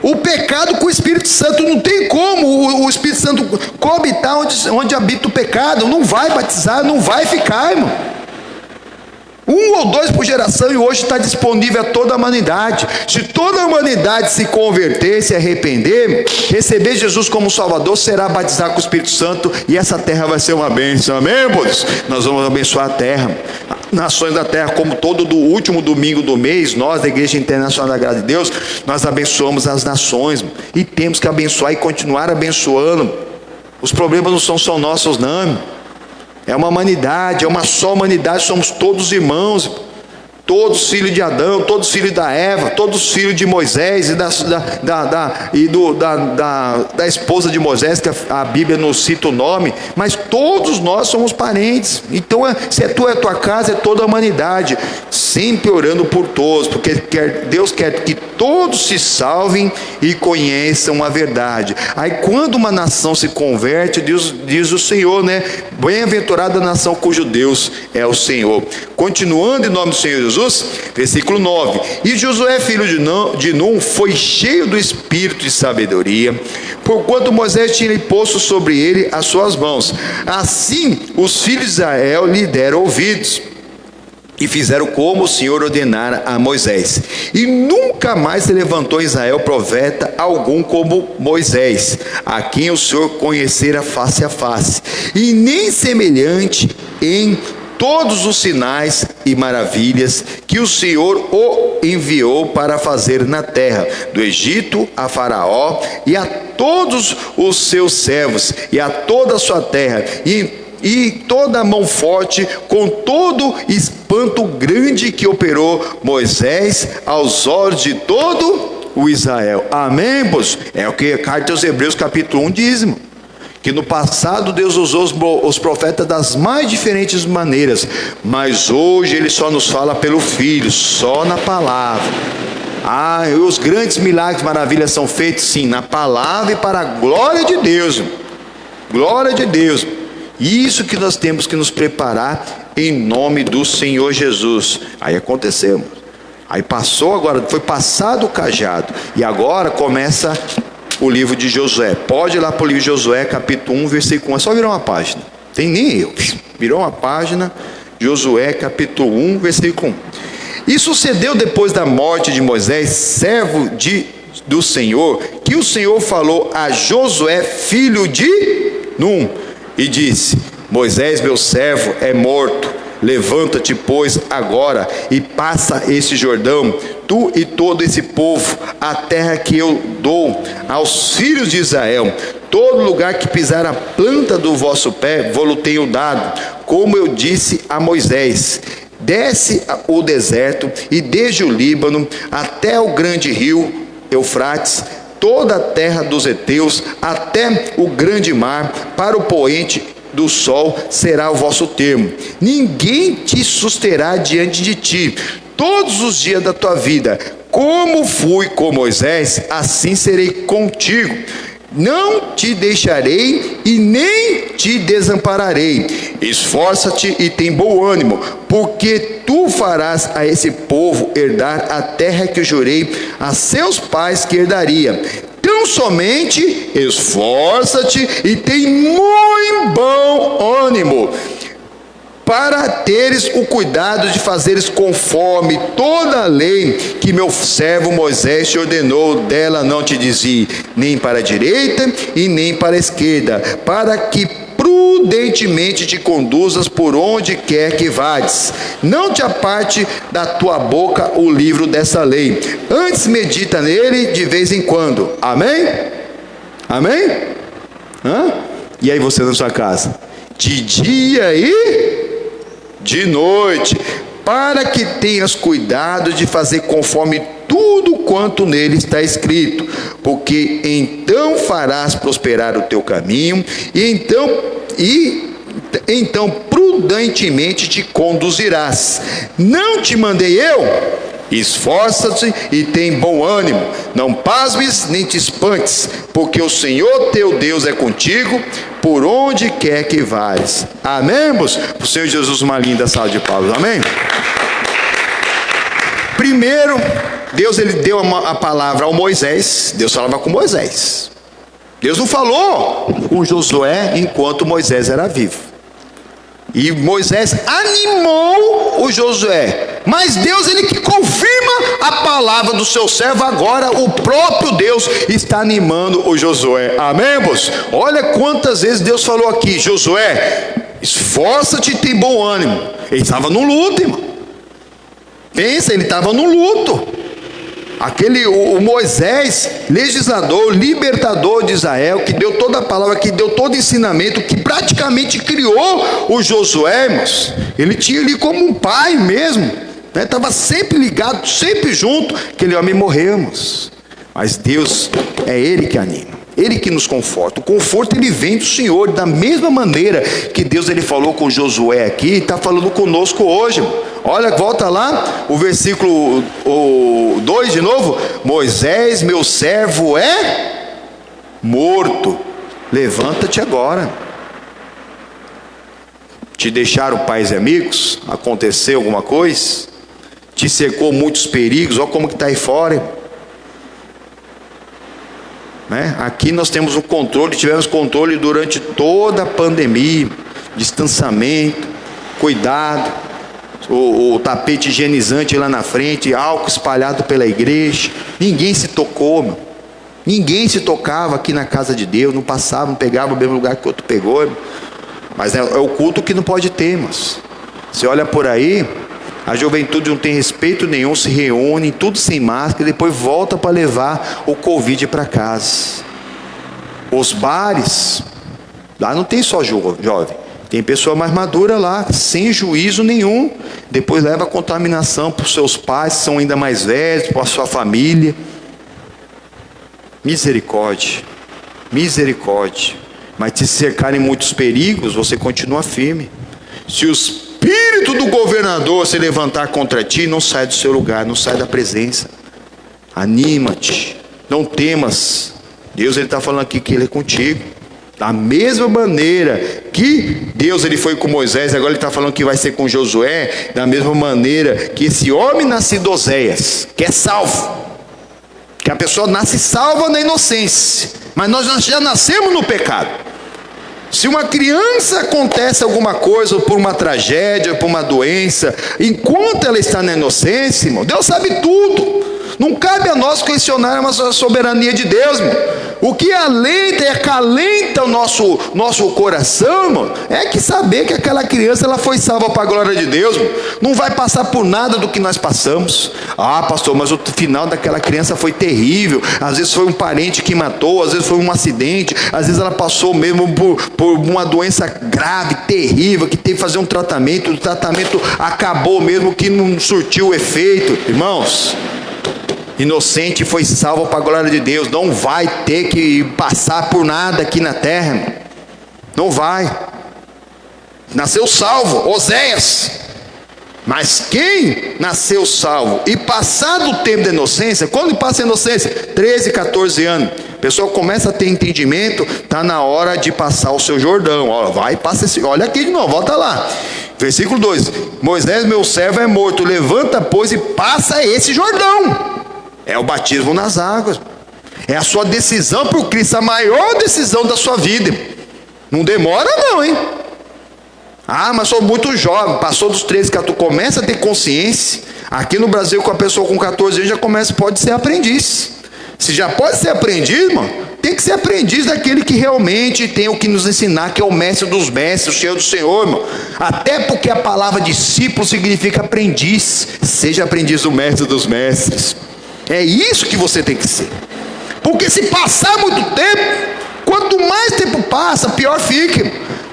O pecado com o Espírito Santo, não tem como o Espírito Santo coabitar onde habita o pecado. Não vai batizar, não vai ficar, irmão. 1 ou 2 por geração, e hoje está disponível a toda a humanidade. Se toda a humanidade se converter, se arrepender, receber Jesus como Salvador, será batizar com o Espírito Santo, e essa terra vai ser uma bênção. Amém, irmãos? Nós vamos abençoar a terra, nações da terra, como todo do último domingo do mês, nós da Igreja Internacional da Graça de Deus, nós abençoamos as nações, e temos que abençoar e continuar abençoando. Os problemas não são só nossos, não. É uma humanidade, é uma só humanidade, somos todos irmãos, todos filhos de Adão, todos filhos da Eva, todos filhos de Moisés e da esposa de Moisés, que a Bíblia não cita o nome, mas todos nós somos parentes. Então, se é tua casa, é toda a humanidade, sempre orando por todos, porque Deus quer que todos se salvem e conheçam a verdade. Aí quando uma nação se converte, Deus diz o Senhor, né? Bem-aventurada a nação cujo Deus é o Senhor. Continuando em nome do Senhor Jesus, versículo 9: e Josué, filho de Num, foi cheio do espírito de sabedoria, porquanto Moisés tinha posto sobre ele as suas mãos. Assim os filhos de Israel lhe deram ouvidos, e fizeram como o Senhor ordenara a Moisés. E nunca mais se levantou em Israel profeta algum como Moisés, a quem o Senhor conhecera face a face, e nem semelhante em todos os sinais e maravilhas que o Senhor o enviou para fazer na terra, do Egito a Faraó e a todos os seus servos e a toda a sua terra, e toda a mão forte, com todo espanto grande que operou Moisés aos olhos de todo o Israel. Amém, pois? É o que a carta aos Hebreus capítulo 1 diz, irmão, que no passado Deus usou os profetas das mais diferentes maneiras, mas hoje Ele só nos fala pelo Filho, só na palavra. Os grandes milagres, maravilhas são feitos sim, na palavra e para a glória de Deus, irmão. Glória de Deus. Isso que nós temos que nos preparar em nome do Senhor Jesus. Aí aconteceu, aí passou, agora foi passado o cajado, e agora começa o livro de Josué. Pode ir lá para o livro de Josué, capítulo 1, versículo 1, é só virar uma página, tem nem eu, virou uma página, Josué, capítulo 1, versículo 1. E sucedeu depois da morte de Moisés, servo do Senhor, que o Senhor falou a Josué, filho de Num, e disse: Moisés, meu servo, é morto. Levanta-te, pois, agora e passa este Jordão, tu e todo esse povo, a terra que eu dou aos filhos de Israel. Todo lugar que pisar a planta do vosso pé, vou-lo tenho dado, como eu disse a Moisés. Desce o deserto, e desde o Líbano até o grande rio Eufrates, toda a terra dos heteus, até o grande mar, para o poente do sol será o vosso termo. Ninguém te susterá diante de ti todos os dias da tua vida. Como fui com Moisés, assim serei contigo. Não te deixarei e nem te desampararei. Esforça-te e tem bom ânimo, porque tu farás a esse povo herdar a terra que eu jurei a seus pais que herdaria. Tão somente esforça-te e tem muito bom ânimo, para teres o cuidado de fazeres conforme toda a lei que meu servo Moisés te ordenou. Dela não te desvie nem para a direita e nem para a esquerda, para que prudentemente te conduzas por onde quer que vás. Não te aparte da tua boca o livro dessa lei, antes medita nele de vez em quando. Amém? Amém? E aí você na sua casa? De dia e de noite, para que tenhas cuidado de fazer conforme tudo quanto nele está escrito, porque então farás prosperar o teu caminho, e então prudentemente te conduzirás. Não te mandei eu? Esforça-te e tem bom ânimo, não pasmes nem te espantes, porque o Senhor teu Deus é contigo, por onde quer que vás. Amém, irmãos? Para o Senhor Jesus uma linda salva de palmas. Amém? Primeiro, Deus ele deu a palavra ao Moisés. Deus falava com Moisés. Deus não falou com Josué enquanto Moisés era vivo. E Moisés animou o Josué. Mas Deus, ele que confirma a palavra do seu servo. Agora o próprio Deus está animando o Josué. Amém, irmãos? Olha quantas vezes Deus falou aqui: Josué, esforça-te e tem bom ânimo. Ele estava no luto, irmão. Pensa, ele estava no luto. O Moisés, legislador, libertador de Israel, que deu toda a palavra, que deu todo o ensinamento, que praticamente criou o Josué, irmãos. Ele tinha ali como um pai mesmo, né? Estava sempre ligado, sempre junto. Aquele homem morreu, irmãos. Mas Deus, é Ele que anima, Ele que nos conforta. O conforto, ele vem do Senhor. Da mesma maneira que Deus, ele falou com Josué aqui, está falando conosco hoje, irmão. Olha, volta lá, o versículo 2 de novo. Moisés, meu servo, é morto. Levanta-te agora. Te deixaram pais e amigos? Aconteceu alguma coisa? Te cercou muitos perigos? Olha como que está aí fora. Né? Aqui nós temos o controle, tivemos controle durante toda a pandemia. Distanciamento, cuidado. O tapete higienizante lá na frente, álcool espalhado pela igreja. Ninguém se tocou, meu. Ninguém se tocava aqui na casa de Deus. Não passava, não pegava o mesmo lugar que o outro pegou, meu. Mas é o culto que não pode ter, mas você olha por aí, a juventude não tem respeito nenhum, se reúne, tudo sem máscara, e depois volta para levar o Covid para casa. Os bares, lá não tem só jovem. Tem pessoa mais madura lá, sem juízo nenhum. Depois leva a contaminação para os seus pais, que são ainda mais velhos, para a sua família. Misericórdia, misericórdia. Mas se cercarem muitos perigos, você continua firme. Se o espírito do governador se levantar contra ti, não sai do seu lugar, não sai da presença. Anima-te, não temas. Deus, ele está falando aqui que ele é contigo. Da mesma maneira que Deus, ele foi com Moisés, agora ele está falando que vai ser com Josué. Da mesma maneira que esse homem nascido Oséias, que é salvo, que a pessoa nasce salva na inocência, mas nós já nascemos no pecado. Se uma criança acontece alguma coisa, por uma tragédia, por uma doença, enquanto ela está na inocência, irmão, Deus sabe tudo. Não cabe a nós questionarmos a soberania de Deus, irmão. O que alenta e acalenta o nosso coração, irmão, é que saber que aquela criança, ela foi salva para a glória de Deus, irmão. Não vai passar por nada do que nós passamos. Ah, pastor, mas o final daquela criança foi terrível. Às vezes foi um parente que matou, às vezes foi um acidente, às vezes ela passou mesmo por uma doença grave, terrível, que teve que fazer um tratamento. O tratamento acabou mesmo, que não surtiu efeito. Irmãos, inocente foi salvo para a glória de Deus. Não vai ter que passar por nada aqui na terra, irmão. Não vai. Nasceu salvo, Oséias. Mas quem nasceu salvo e passado o tempo da inocência, quando passa a inocência? 13, 14 anos. A pessoa começa a ter entendimento, está na hora de passar o seu Jordão. Ó, vai, passa esse. Olha aqui de novo, volta lá. Versículo 2: Moisés, meu servo, é morto. Levanta, pois, e passa esse Jordão. É o batismo nas águas. É a sua decisão por Cristo, a maior decisão da sua vida. Não demora não, hein? Ah, mas sou muito jovem. Passou dos 13, que tu começa a ter consciência. Aqui no Brasil, com a pessoa com 14 anos já começa, pode ser aprendiz. Se já pode ser aprendiz, irmão, tem que ser aprendiz daquele que realmente tem o que nos ensinar, que é o mestre dos mestres, o Senhor do Senhor, irmão. Até porque a palavra discípulo significa aprendiz. Seja aprendiz do mestre dos mestres. É isso que você tem que ser. Porque se passar muito tempo, quanto mais tempo passa, pior fica.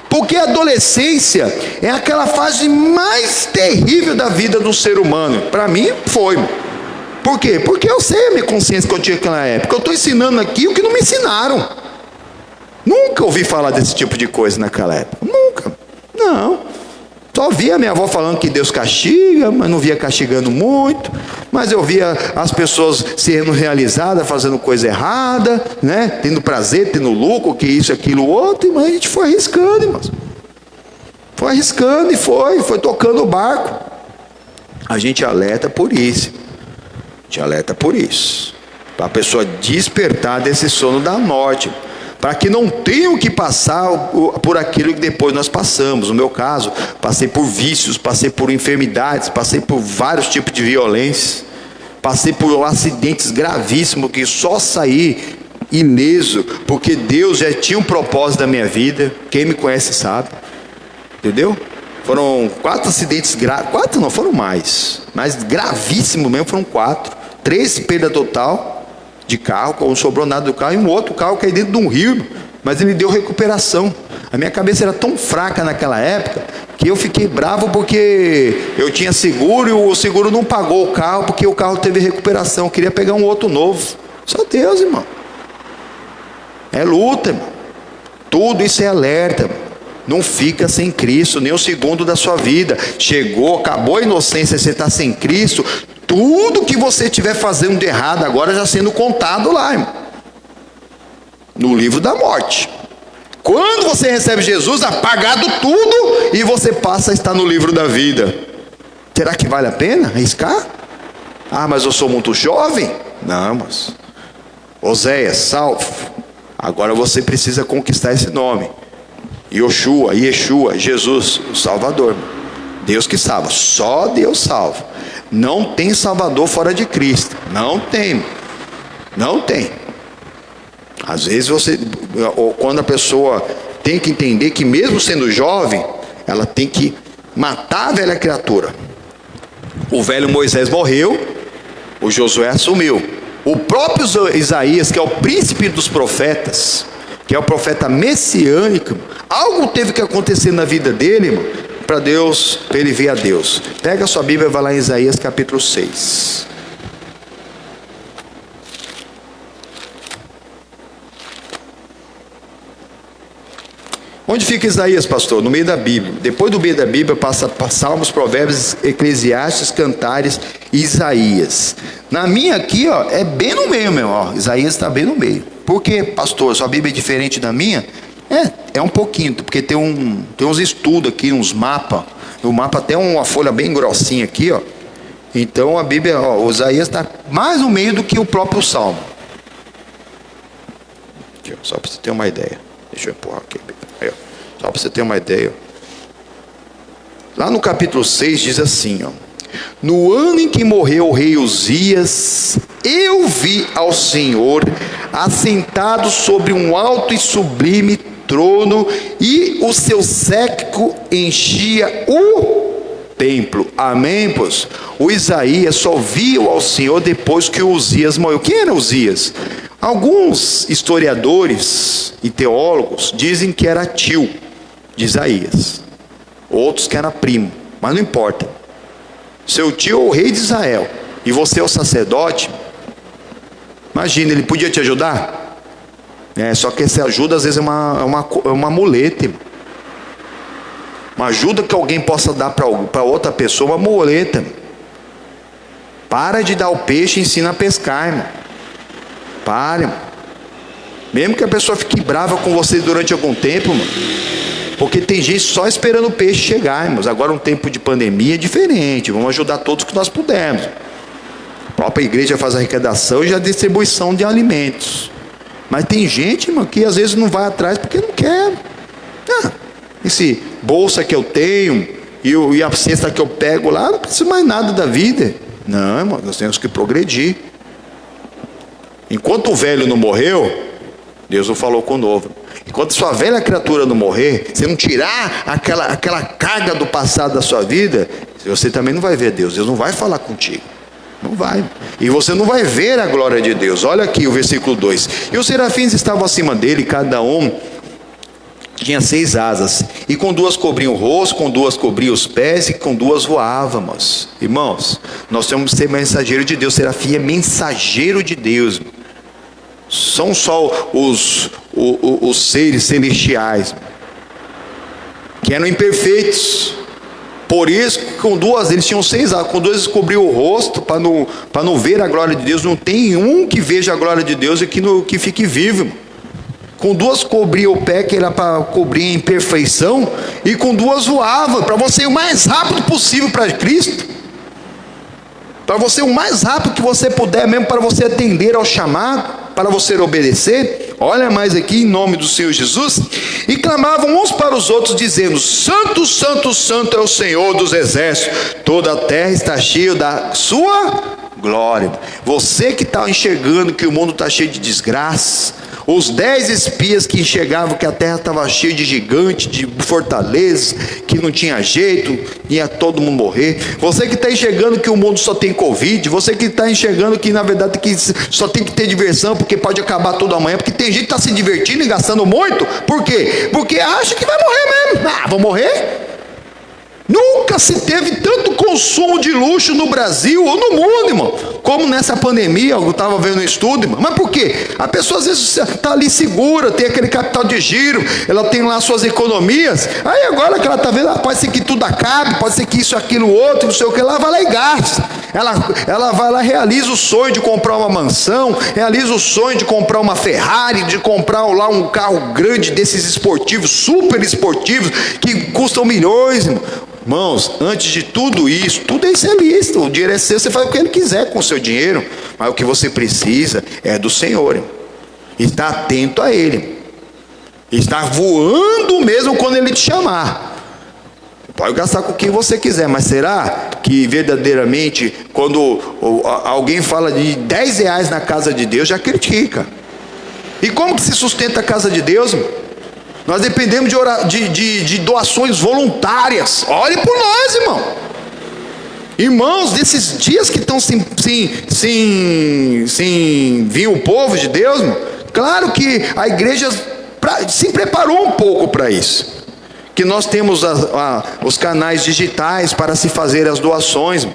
Porque a adolescência é aquela fase mais terrível da vida do ser humano. Para mim foi. Por quê? Porque eu sei a minha consciência que eu tinha naquela época. Eu estou ensinando aqui o que não me ensinaram. Nunca ouvi falar desse tipo de coisa naquela época. Nunca. Não. Só via minha avó falando que Deus castiga, mas não via castigando muito. Mas eu via as pessoas sendo realizadas, fazendo coisa errada, né? Tendo prazer, tendo lucro, que isso, aquilo, outro. Mas a gente foi arriscando, irmãos. Foi arriscando e foi tocando o barco. A gente alerta por isso. A gente alerta por isso. Para a pessoa despertar desse sono da morte. para que não tenham que passar por aquilo que depois nós passamos. No meu caso, passei por vícios, passei por enfermidades, passei por vários tipos de violência, passei por acidentes gravíssimos que só saí ileso, porque Deus já tinha um propósito da minha vida. Quem me conhece sabe, entendeu? Foram 4 acidentes graves, 4 não, foram mais, mas gravíssimos mesmo, foram 4, 3 perda total de carro, não sobrou nada do carro, e um outro carro caiu dentro de um rio, mas ele deu recuperação. A minha cabeça era tão fraca naquela época, que eu fiquei bravo porque eu tinha seguro, e o seguro não pagou o carro, porque o carro teve recuperação. Eu queria pegar um outro novo. Só Deus, irmão. É luta, irmão. Tudo isso é alerta, irmão. Não fica sem Cristo nem um segundo da sua vida. Chegou, acabou a inocência, você está sem Cristo. Tudo que você estiver fazendo de errado agora já sendo contado lá, irmão, no livro da morte. Quando você recebe Jesus, apagado tudo, e você passa a estar no livro da vida. Será que vale a pena arriscar? Ah, mas eu sou muito jovem. Não, mas Oséias, salvo. Agora você precisa conquistar esse nome. Yoshua, Yeshua, Jesus, o Salvador. Deus que salva, só Deus salva. Não tem Salvador fora de Cristo. Não tem. Não tem. Às vezes ou quando a pessoa tem que entender que mesmo sendo jovem, ela tem que matar a velha criatura. O velho Moisés morreu, o Josué assumiu. O próprio Isaías, que é o príncipe dos profetas, que é o profeta messiânico, algo teve que acontecer na vida dele, irmão, para ele ver a Deus. Pega a sua Bíblia e vai lá em Isaías capítulo 6. Onde fica Isaías, pastor? No meio da Bíblia. Depois do meio da Bíblia passa Salmos, Provérbios, Eclesiastes, Cantares e Isaías. Na minha aqui, ó, é bem no meio mesmo, ó. Isaías está bem no meio. Por quê, pastor? Sua Bíblia é diferente da minha? É um pouquinho, porque tem uns estudos aqui, uns mapas. O mapa tem uma folha bem grossinha aqui, ó. Então a Bíblia, ó, o Isaías está mais no meio do que o próprio Salmo. Aqui, ó, só para você ter uma ideia. Deixa eu empurrar aqui. Aí, ó, só para você ter uma ideia. Ó. Lá no capítulo 6 diz assim, ó: no ano em que morreu o rei Uzias, eu vi ao Senhor assentado sobre um alto e sublime trono, e o seu séquito enchia o templo. Amém, pois? O Isaías só viu ao Senhor depois que o Uzias morreu. Quem era Uzias? Alguns historiadores e teólogos dizem que era tio de Isaías, outros que era primo, mas não importa. Seu tio é o rei de Israel, e você é o sacerdote. Imagina, ele podia te ajudar? Só que essa ajuda às vezes é uma muleta. Uma ajuda que alguém possa dar para outra pessoa, uma muleta. Para de dar o peixe e ensina a pescar, irmão. Pare, irmão. Mesmo que a pessoa fique brava com você durante algum tempo, irmão, porque tem gente só esperando o peixe chegar, irmãos. Agora um tempo de pandemia é diferente. Vamos ajudar todos que nós pudermos. A própria igreja faz a arrecadação e a distribuição de alimentos. Mas tem gente, irmão, que às vezes não vai atrás porque não quer. Esse bolsa que eu tenho e a cesta que eu pego lá, não preciso mais nada da vida. Não, irmão, nós temos que progredir. Enquanto o velho não morreu, Deus não falou com o novo. Enquanto sua velha criatura não morrer, você não tirar aquela carga do passado da sua vida, você também não vai ver Deus. Deus não vai falar contigo. Não vai. E você não vai ver a glória de Deus. Olha aqui o versículo 2. E os serafins estavam acima dele, cada um tinha 6 asas. E com 2 cobriam o rosto, com 2 cobriam os pés, e com 2 voávamos. Irmãos, nós temos que ser mensageiro de Deus. Serafim é mensageiro de Deus. São só os seres celestiais que eram imperfeitos. Por isso, com 2, eles tinham 6 asas. Com 2 eles cobriam o rosto para não ver a glória de Deus. Não tem um que veja a glória de Deus e que fique vivo. Com 2 cobria o pé, que era para cobrir a imperfeição. E com 2 voava, para você ir o mais rápido possível para Cristo. Para você o mais rápido que você puder, mesmo para você atender ao chamado, para você obedecer. olha mais aqui, em nome do Senhor Jesus, e clamavam uns para os outros, dizendo: Santo, Santo, Santo é o Senhor dos exércitos, toda a terra está cheia da sua glória. Você que está enxergando que o mundo está cheio de desgraça, os 10 espias que enxergavam que a terra estava cheia de gigantes, de fortalezas, que não tinha jeito, ia todo mundo morrer. Você que está enxergando que o mundo só tem Covid, você que está enxergando que na verdade só tem que ter diversão, porque pode acabar tudo amanhã, porque tem gente que está se divertindo e gastando muito. Por quê? Porque acha que vai morrer mesmo. Vou morrer? Nunca se teve tanto consumo de luxo no Brasil ou no mundo, irmão, como nessa pandemia. Eu estava vendo um estudo, irmão. Mas por quê? A pessoa às vezes está ali segura, tem aquele capital de giro, ela tem lá suas economias. Aí agora que ela está vendo, pode ser que tudo acabe, pode ser que isso, aquilo, outro, não sei o que lá, vai lá e gasta. Ela vai lá, realiza o sonho de comprar uma mansão, realiza o sonho de comprar uma Ferrari, de comprar lá um carro grande desses esportivos, super esportivos, que custam milhões, irmão. Irmãos, antes de tudo isso é lícito, o dinheiro é seu, você faz o que ele quiser com o seu dinheiro, mas o que você precisa é do Senhor, irmão. Está atento a Ele, está voando mesmo quando Ele te chamar. Pode gastar com quem você quiser, mas será que verdadeiramente, quando alguém fala de 10 reais na casa de Deus, já critica? E como que se sustenta a casa de Deus, irmão? Nós dependemos de doações voluntárias. Olhe por nós, irmão. Irmãos, desses dias que estão sem vir o povo de Deus, irmão, claro que a igreja se preparou um pouco para isso. Que nós temos os canais digitais para se fazer as doações.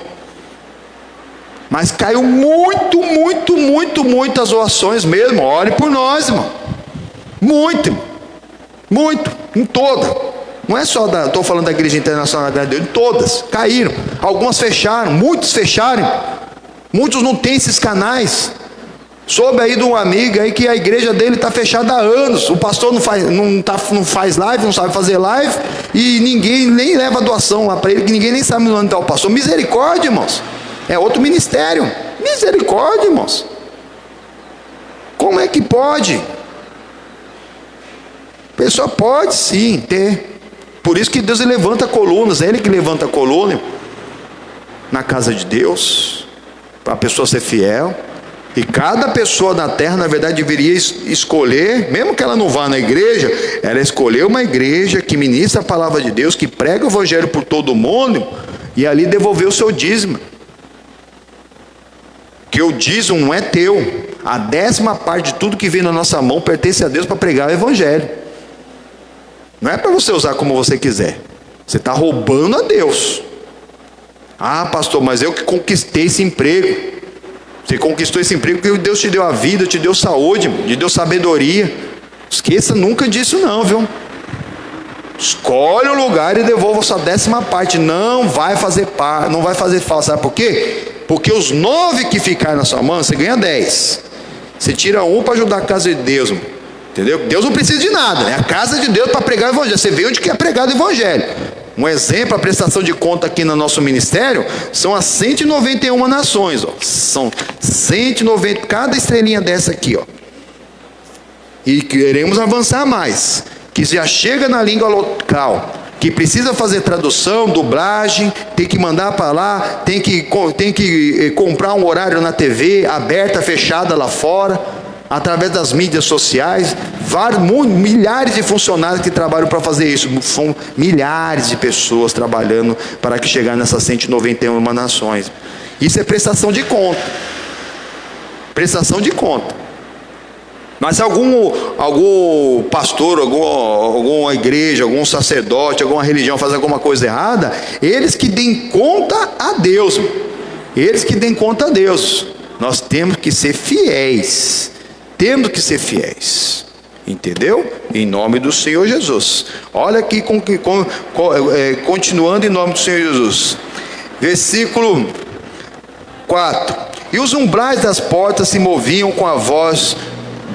Mas caiu muito as doações mesmo. Olhe por nós, irmão. Muito, irmão. Muito, em toda. Não é só estou falando da Igreja Internacional da Deus, todas caíram. Algumas fecharam, muitos fecharam. Muitos não têm esses canais. Soube aí de um amigo aí que a igreja dele está fechada há anos. O pastor não faz live, não sabe fazer live, e ninguém nem leva doação lá para ele, que ninguém nem sabe onde está o pastor. Misericórdia, irmãos. É outro ministério. Misericórdia, irmãos. Como é que pode? A pessoa pode sim ter. Por isso que Deus levanta colunas. É Ele que levanta a coluna na casa de Deus, para a pessoa ser fiel. E cada pessoa na terra, na verdade, deveria escolher, mesmo que ela não vá na igreja, ela escolher uma igreja que ministra a palavra de Deus, que prega o evangelho por todo mundo, e ali devolver o seu dízimo. Que o dízimo não é teu. A 10ª parte de tudo que vem na nossa mão pertence a Deus para pregar o evangelho. Não é para você usar como você quiser. Você está roubando a Deus. Ah, pastor, mas eu que conquistei esse emprego. Você conquistou esse emprego porque Deus te deu a vida, te deu saúde, te deu sabedoria. Esqueça nunca disso não, viu? Escolhe o lugar e devolva a sua 10ª parte. Não vai fazer falta. Sabe por quê? Porque os 9 que ficarem na sua mão, você ganha 10. Você tira um para ajudar a casa de Deus, entendeu? Deus não precisa de nada, é a casa de Deus para pregar o evangelho. Você vê onde que é pregado o evangelho. Um exemplo, a prestação de conta aqui no nosso ministério, são as 191 nações, ó. São 190, cada estrelinha dessa aqui, ó. E queremos avançar mais, que já chega na língua local, que precisa fazer tradução, dublagem, tem que mandar para lá, tem que comprar um horário na TV, aberta, fechada lá fora, através das mídias sociais. Milhares de funcionários que trabalham para fazer isso. São milhares de pessoas trabalhando para que chegar nessas 191 nações. Isso é prestação de conta. Prestação de conta. Mas algum pastor, alguma igreja, algum sacerdote, alguma religião faz alguma coisa errada, eles que deem conta a Deus. Eles que deem conta a Deus. Nós temos que ser fiéis. Temos que ser fiéis. Entendeu? Em nome do Senhor Jesus. Olha aqui, continuando em nome do Senhor Jesus. Versículo 4. E os umbrais das portas se moviam com a voz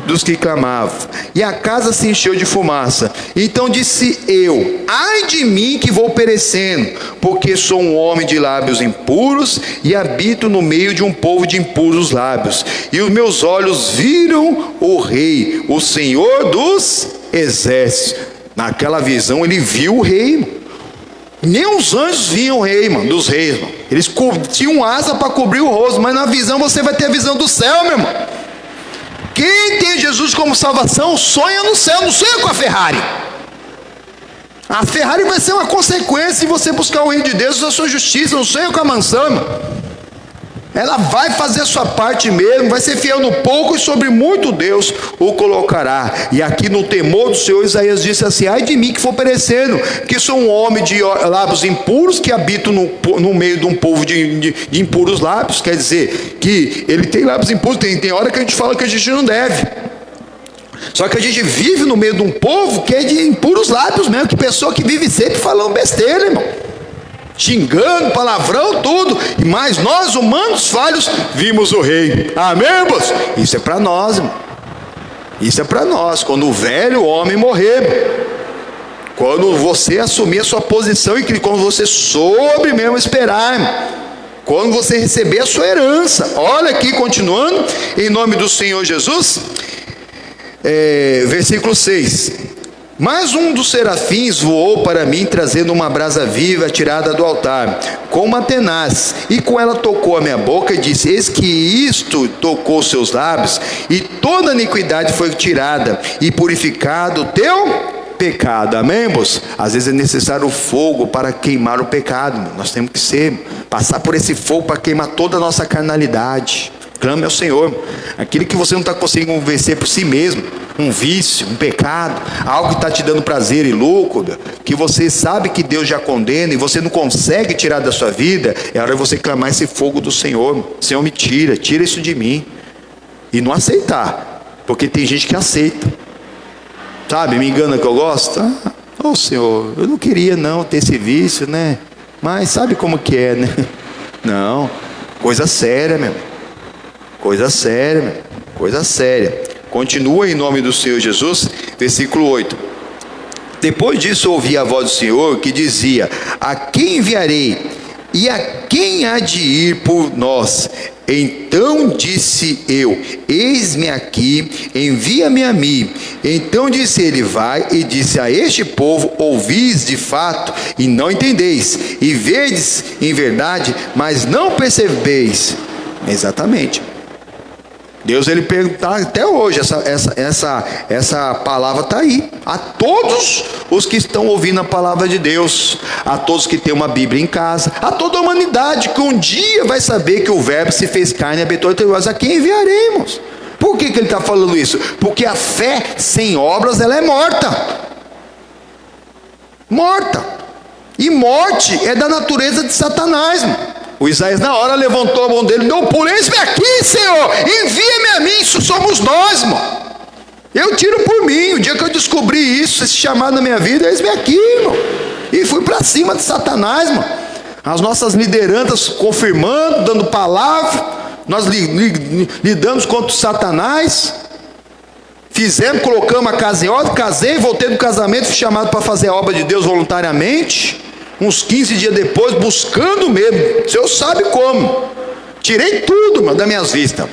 dos que clamavam, e a casa se encheu de fumaça. Então disse eu: ai de mim que vou perecendo, porque sou um homem de lábios impuros e habito no meio de um povo de impuros lábios. E os meus olhos viram o Rei, o Senhor dos exércitos. Naquela visão ele viu o Rei, irmão. Nem os anjos viam o Rei, irmão, dos reis, irmão. Eles tinham asa para cobrir o rosto, mas na visão você vai ter a visão do céu, meu irmão. Quem tem Jesus como salvação sonha no céu, não sonha com a Ferrari. A Ferrari vai ser uma consequência de você buscar o reino de Deus, a sua justiça. Não sonha com a mansão, irmão. Ela vai fazer a sua parte mesmo, vai ser fiel no pouco e sobre muito Deus o colocará. E aqui no temor do Senhor, Isaías disse assim: ai de mim que for perecendo, que sou um homem de lábios impuros, que habito no meio de um povo de impuros lábios. Quer dizer, que ele tem lábios impuros, tem hora que a gente fala que a gente não deve. Só que a gente vive no meio de um povo que é de impuros lábios mesmo, que pessoa que vive sempre falando besteira, irmão. Xingando, palavrão, tudo. Mas nós, humanos falhos, vimos o Rei. Amém, irmãos? Isso é para nós, irmão. Isso é para nós. Quando o velho homem morrer, irmão. Quando você assumir a sua posição e quando você soube mesmo esperar, irmão. Quando você receber a sua herança. Olha aqui, continuando, em nome do Senhor Jesus. Versículo 6. Mas um dos serafins voou para mim, trazendo uma brasa viva tirada do altar, com uma tenaz, e com ela tocou a minha boca e disse: eis que isto tocou seus lábios, e toda iniquidade foi tirada, e purificado o teu pecado. Amém, irmãos? Às vezes é necessário o fogo para queimar o pecado, irmão. Nós temos que passar por esse fogo para queimar toda a nossa carnalidade. Clame ao Senhor, aquilo que você não está conseguindo vencer por si mesmo, um vício, um pecado, algo que está te dando prazer e lucro, que você sabe que Deus já condena e você não consegue tirar da sua vida, é hora de você clamar esse fogo do Senhor. Senhor, me tira isso de mim, e não aceitar, porque tem gente que aceita, sabe, me engana que eu gosto, Senhor, eu não queria não ter esse vício, né, mas sabe como que é, né, não, coisa séria, meu. Coisa séria, meu. Coisa séria. Continua em nome do Senhor Jesus, versículo 8. Depois disso ouvi a voz do Senhor que dizia: a quem enviarei? E a quem há de ir por nós? Então disse eu: eis-me aqui, envia-me a mim. Então disse ele: vai, e disse a este povo: ouvis de fato e não entendeis, e vedes em verdade, mas não percebeis. Exatamente. Deus, ele pergunta até hoje, essa palavra está aí, a todos os que estão ouvindo a palavra de Deus, a todos que têm uma Bíblia em casa, a toda a humanidade que um dia vai saber que o verbo se fez carne e habitou entre nós. A quem enviaremos? Por que ele está falando isso? Porque a fé sem obras, ela é morta. Morta. E morte é da natureza de Satanás, irmão. O Isaías na hora levantou a mão dele, não, por eis-me aqui, Senhor, envia-me a mim. Isso somos nós, irmão. Eu tiro por mim. O dia que eu descobri isso, esse chamado na minha vida, eis-me aqui, irmão. E fui para cima de Satanás, irmão. As nossas lideranças confirmando, dando palavra, nós lidamos contra o Satanás. Fizemos, colocamos a casa em ordem, casei, voltei do casamento, fui chamado para fazer a obra de Deus voluntariamente. Uns 15 dias depois, buscando mesmo, o Senhor sabe como, tirei tudo, mano, das minhas vistas,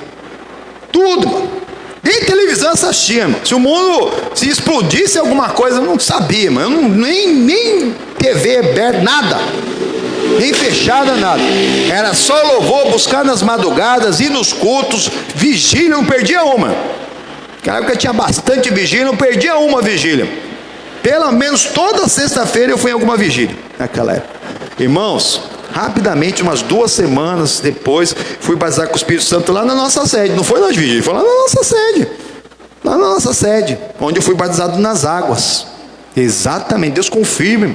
tudo, mano. Nem televisão assistia, mano. Se o mundo, se explodisse alguma coisa, eu não sabia, mano. Eu nem TV aberta, nada, nem fechada, nada. Era só louvor, buscar nas madrugadas, ir nos cultos, vigília, não perdia uma. Naquela época tinha bastante vigília, não perdia uma vigília. Pelo menos toda sexta-feira eu fui em alguma vigília naquela época. Irmãos, rapidamente, umas 2 semanas depois, fui batizar com o Espírito Santo lá na nossa sede. Não foi na vigília, foi lá na nossa sede. Lá na nossa sede, onde eu fui batizado nas águas. Exatamente, Deus confirma.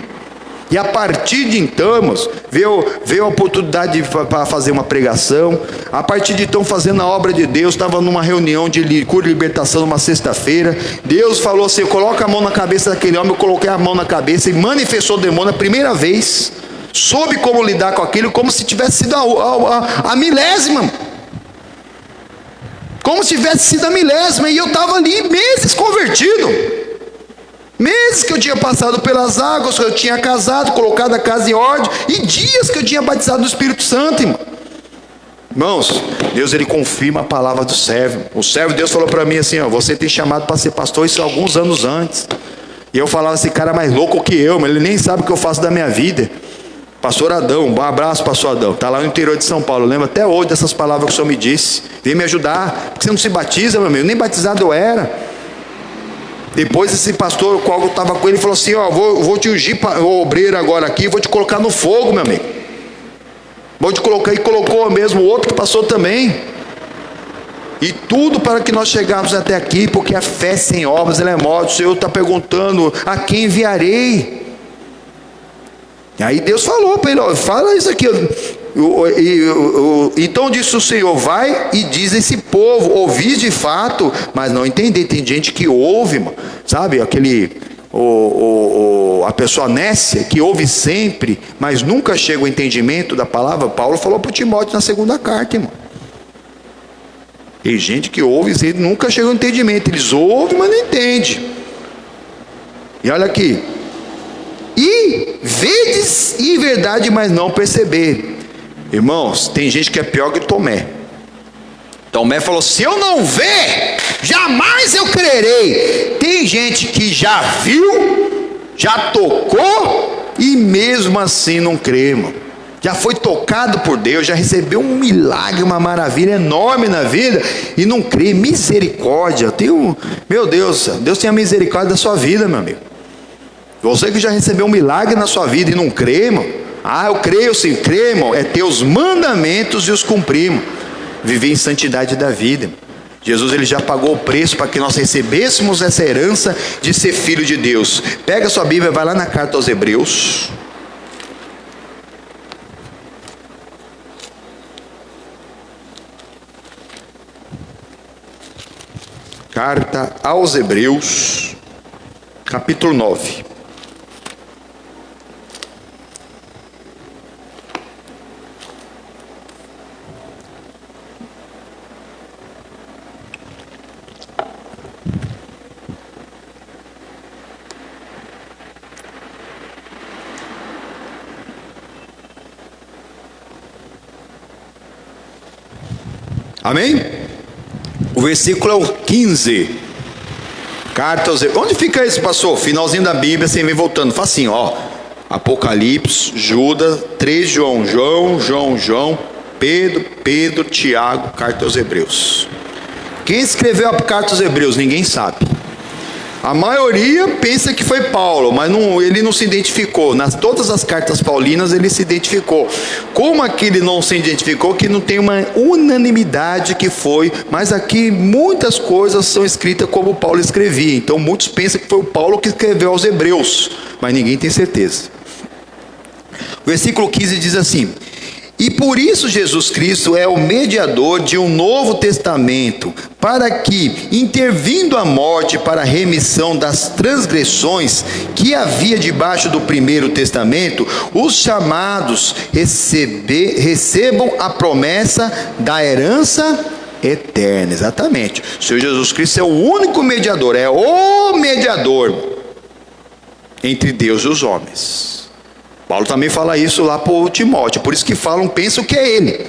E a partir de então, irmãos, veio a oportunidade para fazer uma pregação. A partir de então, fazendo a obra de Deus, estava numa reunião de cura e libertação numa sexta-feira. Deus falou assim: coloca a mão na cabeça daquele homem. Eu coloquei a mão na cabeça e manifestou o demônio a primeira vez. Soube como lidar com aquilo, como se tivesse sido a milésima. Como se tivesse sido a milésima, e eu estava ali meses convertido. Meses que eu tinha passado pelas águas, que eu tinha casado, colocado a casa em ordem, e dias que eu tinha batizado no Espírito Santo, irmão. Irmãos, Deus ele confirma a palavra do servo. O servo de Deus falou para mim assim, ó, você tem chamado para ser pastor isso alguns anos antes. E eu falava, esse cara é mais louco que eu, mas ele nem sabe o que eu faço da minha vida. Pastor Adão, um abraço, pastor Adão, está lá no interior de São Paulo, eu lembro até hoje dessas palavras que o Senhor me disse. Vem me ajudar, porque você não se batiza, meu amigo, nem batizado eu era. Depois esse pastor, o qual eu estava com ele, falou assim, ó, vou te ungir o obreiro agora aqui, vou te colocar no fogo, meu amigo. Vou te colocar, e colocou mesmo o outro que passou também. E tudo para que nós chegarmos até aqui, porque a fé sem obras ela é morta. O Senhor está perguntando, a quem enviarei? E aí Deus falou para ele, ó, fala isso aqui. Então disse o Senhor, vai e diz a esse povo, ouvis de fato, mas não entender. Tem gente que ouve, sabe, a pessoa nécia, que ouve sempre, mas nunca chega ao entendimento da palavra. Paulo falou para Timóteo na segunda carta, irmão. Tem gente que ouve e nunca chega ao entendimento. Eles ouvem, mas não entendem. E olha aqui. E vedes em verdade, mas não perceber. Irmãos, tem gente que é pior que Tomé. Tomé falou, se eu não ver, jamais eu crerei. Tem gente que já viu, já tocou, e mesmo assim não crê, irmão. Já foi tocado por Deus, já recebeu um milagre, uma maravilha enorme na vida, e não crê. Misericórdia. Meu Deus, Deus tem a misericórdia da sua vida, meu amigo. Você que já recebeu um milagre na sua vida e não crê, irmão. Ah, eu creio sim, crê, irmão. É ter os mandamentos e os cumprir, irmão. Viver em santidade da vida. Jesus ele já pagou o preço para que nós recebêssemos essa herança de ser filho de Deus. Pega a sua Bíblia, vai lá na carta aos Hebreus. Carta aos Hebreus, capítulo 9. Amém? O versículo é o 15. Carta aos Hebreus. Onde fica esse, pastor? Finalzinho da Bíblia, você vem voltando. Faz assim, ó. Apocalipse, Judas, 3 João, Pedro, Tiago, carta aos Hebreus. Quem escreveu a carta aos Hebreus? Ninguém sabe. A maioria pensa que foi Paulo, mas ele não se identificou. Todas as cartas paulinas ele se identificou. Como aqui ele não se identificou, que não tem uma unanimidade que foi, mas aqui muitas coisas são escritas como Paulo escrevia. Então muitos pensam que foi o Paulo que escreveu aos Hebreus, mas ninguém tem certeza. O versículo 15 diz assim: e por isso Jesus Cristo é o mediador de um novo testamento, para que, intervindo a morte para a remissão das transgressões que havia debaixo do primeiro testamento, os chamados recebam a promessa da herança eterna. Exatamente. O Senhor Jesus Cristo é o único mediador, é o mediador entre Deus e os homens. Paulo também fala isso lá para o Timóteo, por isso que pensam que é ele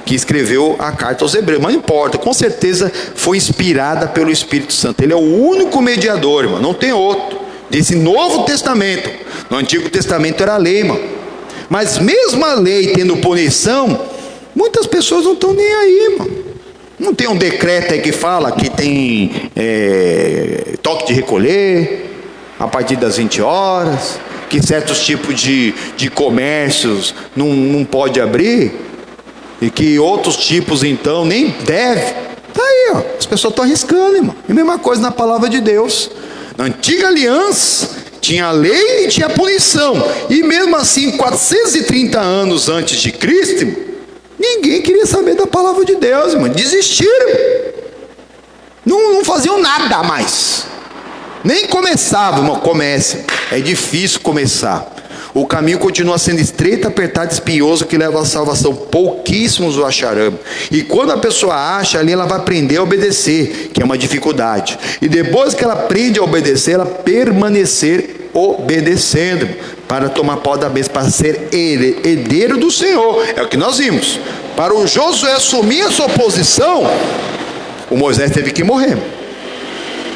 que escreveu a carta aos Hebreus, mas não importa, com certeza foi inspirada pelo Espírito Santo. Ele é o único mediador, irmão, não tem outro, desse Novo Testamento. No Antigo Testamento era a lei, irmão, mas mesmo a lei tendo punição, muitas pessoas não estão nem aí, irmão. Não tem um decreto aí que fala que tem toque de recolher a partir das 20 horas, que certos tipos de comércios não pode abrir, e que outros tipos então nem deve. Está aí, ó. As pessoas estão arriscando, irmão. E a mesma coisa na palavra de Deus. Na antiga aliança tinha a lei e tinha a punição, e mesmo assim 430 anos antes de Cristo, irmão, ninguém queria saber da palavra de Deus, irmão. Desistiram, não faziam nada mais. Nem começava, irmão. Comece. É difícil começar. O caminho continua sendo estreito, apertado, espinhoso, que leva à salvação. Pouquíssimos o acharão. E quando a pessoa acha, ali ela vai aprender a obedecer, que é uma dificuldade. E depois que ela aprende a obedecer, ela permanecer obedecendo, para tomar posse da bênção, para ser herdeiro do Senhor. É o que nós vimos. Para o Josué assumir a sua posição, o Moisés teve que morrer.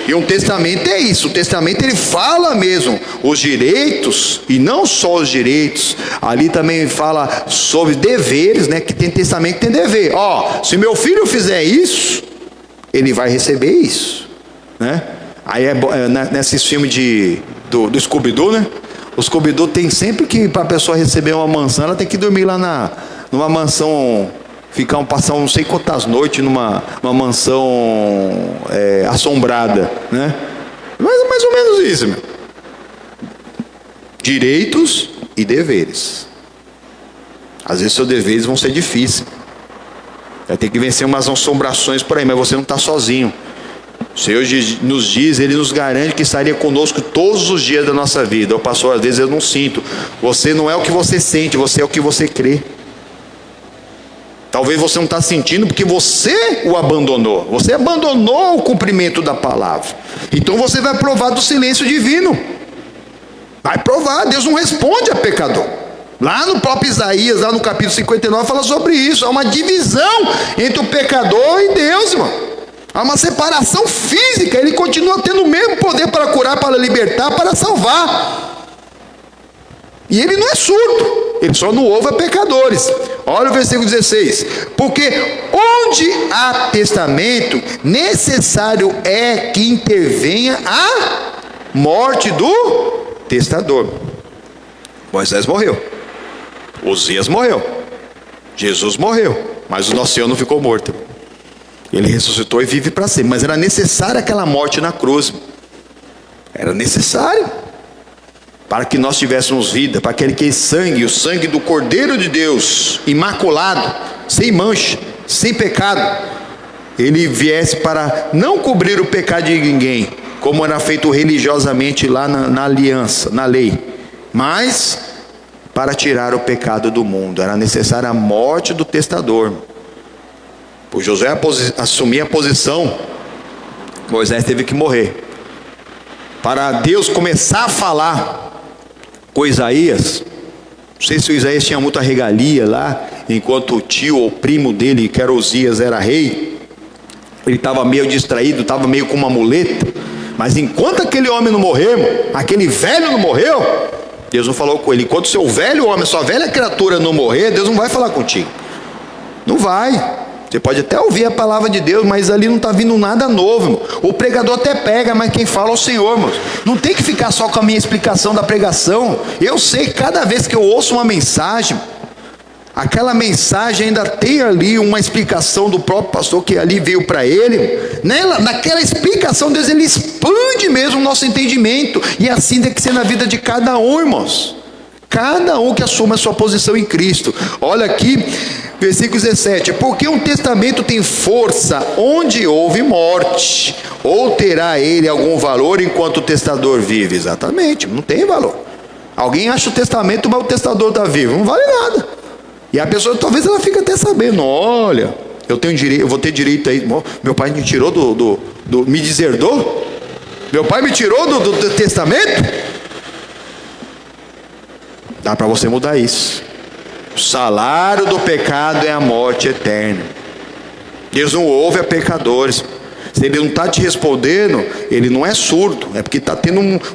E um testamento é isso. O testamento ele fala mesmo os direitos, e não só os direitos. Ali também fala sobre deveres, né? Que tem testamento que tem dever. Ó, se meu filho fizer isso, ele vai receber isso, né? Aí nesses filmes do Scooby-Doo, né? O Scooby-Doo tem sempre que, para a pessoa receber uma mansão, ela tem que dormir lá numa mansão, passar não sei quantas noites numa mansão assombrada, né? Mas mais ou menos isso, meu. Direitos e deveres. Às vezes seus deveres vão ser difíceis. Vai ter que vencer umas assombrações por aí, mas você não está sozinho. O Senhor nos diz, Ele nos garante que estaria conosco todos os dias da nossa vida. Eu pastor, às vezes eu não sinto. Você não é o que você sente, você é o que você crê. Talvez você não está sentindo porque você o abandonou. Você abandonou o cumprimento da palavra. Então você vai provar do silêncio divino. Vai provar, Deus não responde a pecador. Lá no próprio Isaías, lá no capítulo 59, fala sobre isso. Há uma divisão entre o pecador e Deus, irmão. Há uma separação física. Ele continua tendo o mesmo poder para curar, para libertar, para salvar. E ele não é surdo. Ele só não ouve a pecadores. Olha o versículo 16. Porque onde há testamento, necessário é que intervenha a morte do testador. Moisés morreu. Osias morreu. Jesus morreu. Mas o nosso Senhor não ficou morto. Ele ressuscitou e vive para sempre. Mas era necessária aquela morte na cruz. Era necessário. Para que nós tivéssemos vida. Para que aquele sangue, o sangue do Cordeiro de Deus, imaculado, sem mancha, sem pecado, ele viesse para não cobrir o pecado de ninguém, como era feito religiosamente lá na aliança, na lei, mas para tirar o pecado do mundo. Era necessária a morte do testador. Por Josué assumir a posição, Moisés teve que morrer. Para Deus começar a falar com Isaías, não sei se o Isaías tinha muita regalia lá, enquanto o tio ou primo dele, que era Osias, era rei. Ele estava meio distraído, estava meio com uma muleta. Mas enquanto aquele homem não morreu, aquele velho não morreu, Deus não falou com ele. Enquanto seu velho homem, sua velha criatura não morrer, Deus não vai falar contigo. Não vai. Você pode até ouvir a palavra de Deus, mas ali não está vindo nada novo, irmão. O pregador até pega, mas quem fala é o Senhor, irmão. Não tem que ficar só com a minha explicação da pregação. Eu sei que cada vez que eu ouço uma mensagem, aquela mensagem ainda tem ali uma explicação do próprio pastor que ali veio para ele. Naquela explicação, Deus ele expande mesmo o nosso entendimento. E assim tem que ser na vida de cada um, irmãos. Cada um que assuma a sua posição em Cristo. Olha aqui, versículo 17. Porque um testamento tem força onde houve morte, ou terá ele algum valor enquanto o testador vive? Exatamente, não tem valor. Alguém acha o testamento, mas o testador está vivo, não vale nada. E a pessoa talvez ela fique até sabendo: olha, eu tenho direito, eu vou ter direito aí. Meu pai me tirou me deserdou? Meu pai me tirou do testamento? Dá para você mudar isso. O salário do pecado é a morte eterna. Deus não ouve a pecadores. Se Ele não está te respondendo, Ele não é surdo. É porque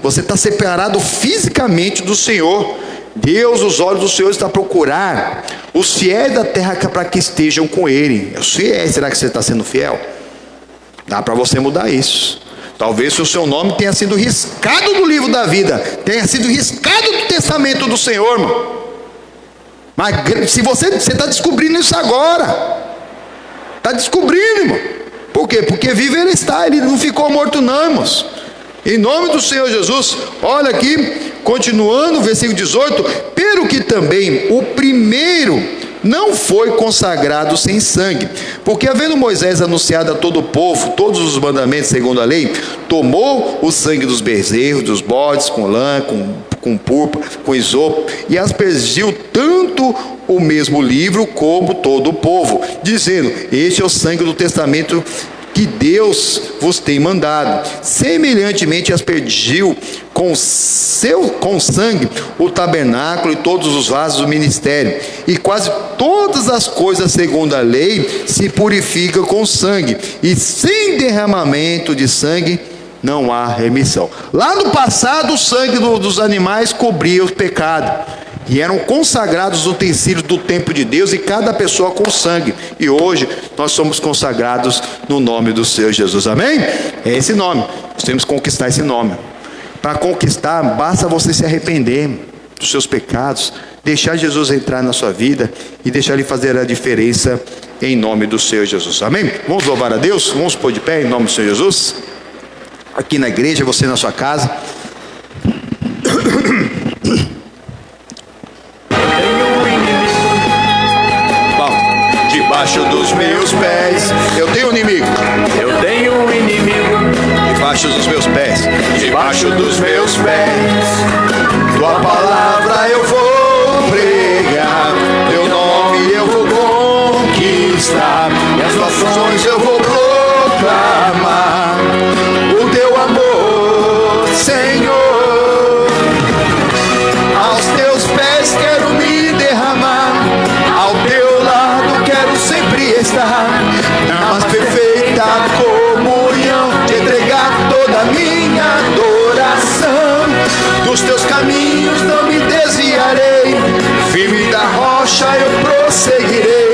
você está separado fisicamente do Senhor. Deus, os olhos do Senhor estão a procurar os fiéis da terra para que estejam com Ele. Os fiéis, será que você está sendo fiel? Dá para você mudar isso. Talvez o seu nome tenha sido riscado do livro da vida, tenha sido riscado do testamento do Senhor, irmão. Mas se você está descobrindo isso agora, está descobrindo, irmão. Por quê? Porque vivo ele está, ele não ficou morto não, irmãos. Em nome do Senhor Jesus. Olha aqui, continuando o versículo 18. Pelo que também o primeiro não foi consagrado sem sangue. Porque havendo Moisés anunciado a todo o povo todos os mandamentos segundo a lei, tomou o sangue dos bezerros, dos bodes, com lã, com púrpura, com isopo, e aspergiu tanto o mesmo livro como todo o povo, dizendo: este é o sangue do testamento que Deus vos tem mandado. Semelhantemente aspergiu com sangue o tabernáculo e todos os vasos do ministério, e quase todas as coisas segundo a lei se purificam com sangue, e sem derramamento de sangue não há remissão. Lá no passado, o sangue dos animais cobria o pecado, e eram consagrados os utensílios do templo de Deus, e cada pessoa com sangue. E hoje nós somos consagrados no nome do Senhor Jesus, amém? É esse nome, nós temos que conquistar esse nome. Para conquistar, basta você se arrepender dos seus pecados, deixar Jesus entrar na sua vida e deixar Ele fazer a diferença em nome do Senhor Jesus, amém? Vamos louvar a Deus, vamos pôr de pé em nome do Senhor Jesus, aqui na igreja, você na sua casa. Debaixo dos meus pés, eu tenho um inimigo. Eu tenho um inimigo. Debaixo dos meus pés, debaixo dos meus pés, tua palavra eu vou pregar, teu nome eu vou conquistar, e as tuas ações eu vou proclamar, o teu amor, Senhor. Aos teus pés quero me derramar, ao teu lado quero sempre estar, na mais perfeita comunhão, te entregar toda a minha adoração. Dos teus caminhos não me desviarei, firme da rocha eu prosseguirei.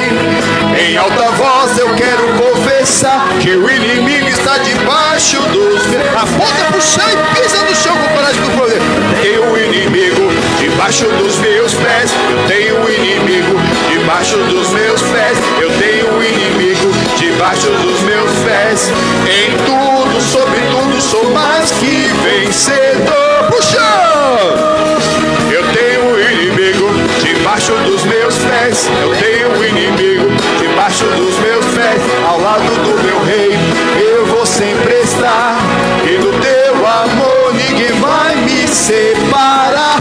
Em alta voz eu quero confessar que o inimigo está debaixo dos meus. Aponta pro chão e pisa no chão com coragem do poder. Tenho um inimigo debaixo dos meus pés, eu tenho um inimigo debaixo dos meus pés, eu tenho um inimigo debaixo dos meus pés. Em tudo, sobre tudo, sou mais que vencedor. Puxa! Eu tenho um inimigo debaixo dos meus pés, eu tenho um inimigo debaixo dos meus pés. Ao lado do meu rei eu vou sempre estar, e do teu amor ninguém vai me separar.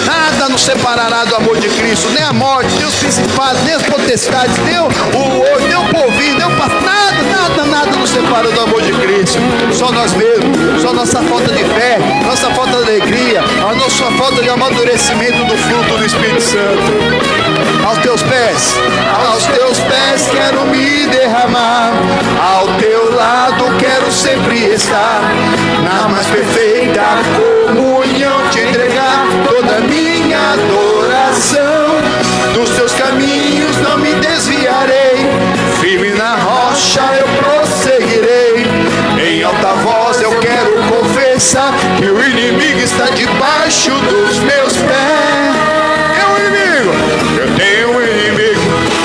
Nada nos separará do amor de Cristo, nem a morte, nem os principados, nem as potestades, nem o porvir, nem o passado, nada nos separa do amor de Cristo. Só nós mesmos, só nossa falta de fé, nossa falta de alegria, a nossa falta de amadurecimento do fruto do Espírito Santo. Aos teus pés quero me derramar, ao teu lado quero sempre estar, na mais perfeita comunhão, te entregar toda a minha adoração. Dos teus caminhos não me desviarei, firme na rocha eu prosseguirei. Em alta voz eu quero confessar que o inimigo está debaixo dos meus pés. É um inimigo, eu tenho um inimigo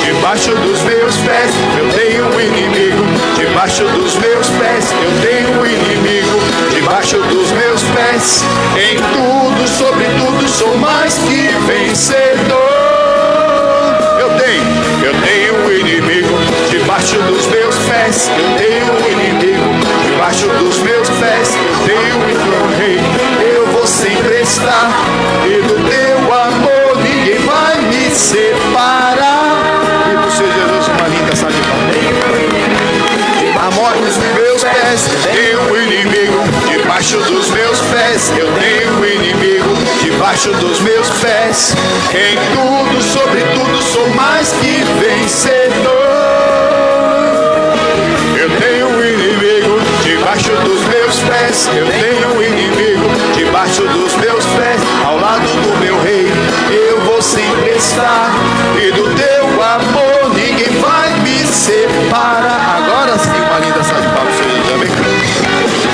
debaixo dos meus pés, eu tenho um inimigo debaixo dos meus pés, eu tenho um inimigo debaixo dos meus pés. Em tudo, sobre tudo, sou mais que vencedor. Eu tenho um inimigo debaixo dos meus pés, eu tenho um inimigo debaixo dos meus pés, eu tenho um rei, eu vou sempre estar, e do teu amor ninguém vai me separar. E do Senhor Jesus, uma linda salva de palmas. A morte dos meus pés, eu tenho um inimigo debaixo dos meus pés, eu tenho um inimigo debaixo dos meus pés. Em tudo, sobre tudo, sou mais que vencedor. Eu tenho um inimigo debaixo dos meus pés, eu tenho um inimigo debaixo dos meus pés. Ao lado do meu rei eu vou sempre estar, e do teu amor ninguém vai me separar. Agora sim, uma linda salva de palmas, amém?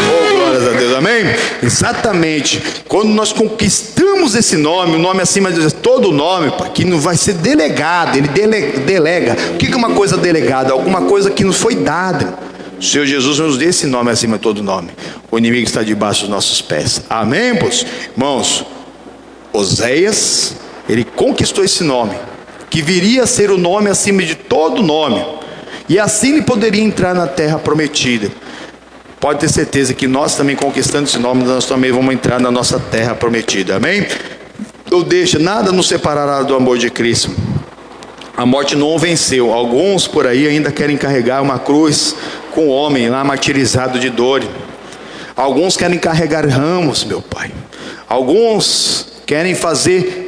Oh, glórias a Deus, amém? Exatamente, quando nós conquistamos esse nome, o nome acima de todo nome, que não vai ser delegado, ele delega. O que é uma coisa delegada? Alguma coisa que nos foi dada. O Senhor Jesus nos deu esse nome acima de todo nome. O inimigo está debaixo dos nossos pés, amém, pois? Irmãos, Oséias Ele conquistou esse nome, que viria a ser o nome acima de todo nome, e assim ele poderia entrar na terra prometida. Pode ter certeza que nós também, conquistando esse nome, nós também vamos entrar na nossa terra prometida, amém? Ou deixa, nada nos separará do amor de Cristo. A morte não o venceu. Alguns por aí ainda querem carregar uma cruz com o homem lá martirizado de dor. Alguns querem carregar ramos, meu Pai. Alguns querem fazer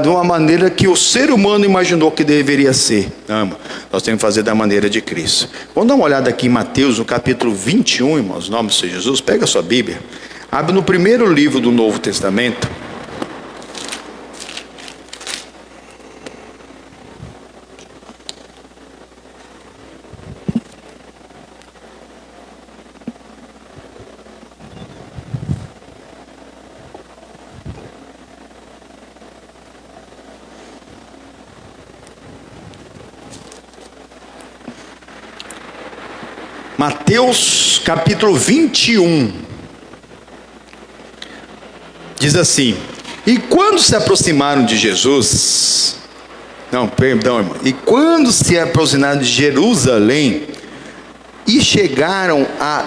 de uma maneira que o ser humano imaginou que deveria ser. Não, nós temos que fazer da maneira de Cristo. Vamos dar uma olhada aqui em Mateus, no capítulo 21, irmãos, em nome do Senhor Jesus. Pega a sua Bíblia, abre no primeiro livro do Novo Testamento. Mateus capítulo 21, diz assim: e quando se aproximaram de Jesus, irmão, e quando se aproximaram de Jerusalém, e chegaram a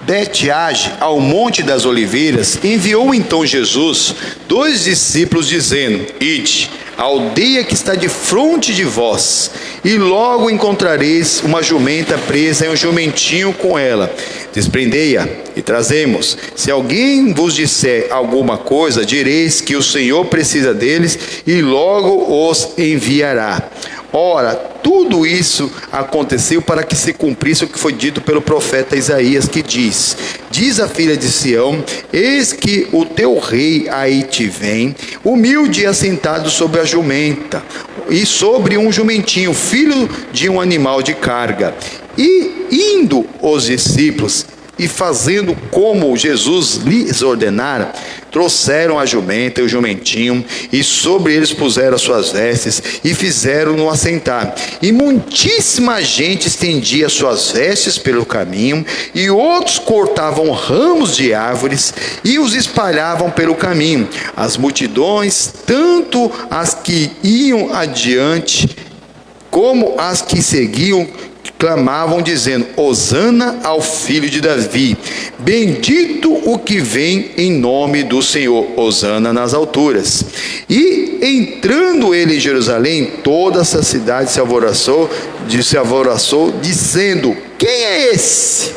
Bete-age, ao Monte das Oliveiras, enviou então Jesus 2 discípulos, dizendo: ide à aldeia que está defronte de vós, e logo encontrareis uma jumenta presa e um jumentinho com ela. Desprendei-a e trazemos. Se alguém vos disser alguma coisa, direis que o Senhor precisa deles e logo os enviará. Ora, tudo isso aconteceu para que se cumprisse o que foi dito pelo profeta Isaías, que diz: diz a filha de Sião, eis que o teu rei aí te vem, humilde e assentado sobre a jumenta, e sobre um jumentinho, filho de um animal de carga. E indo os discípulos, e fazendo como Jesus lhes ordenara, trouxeram a jumenta e o jumentinho, e sobre eles puseram as suas vestes, e fizeram-no assentar. E muitíssima gente estendia suas vestes pelo caminho, e outros cortavam ramos de árvores, e os espalhavam pelo caminho. As multidões, tanto as que iam adiante, como as que seguiam, clamavam dizendo: hosana ao filho de Davi, bendito o que vem em nome do Senhor, hosana nas alturas. E entrando ele em Jerusalém, toda essa cidade se alvoroçou, dizendo: quem é esse?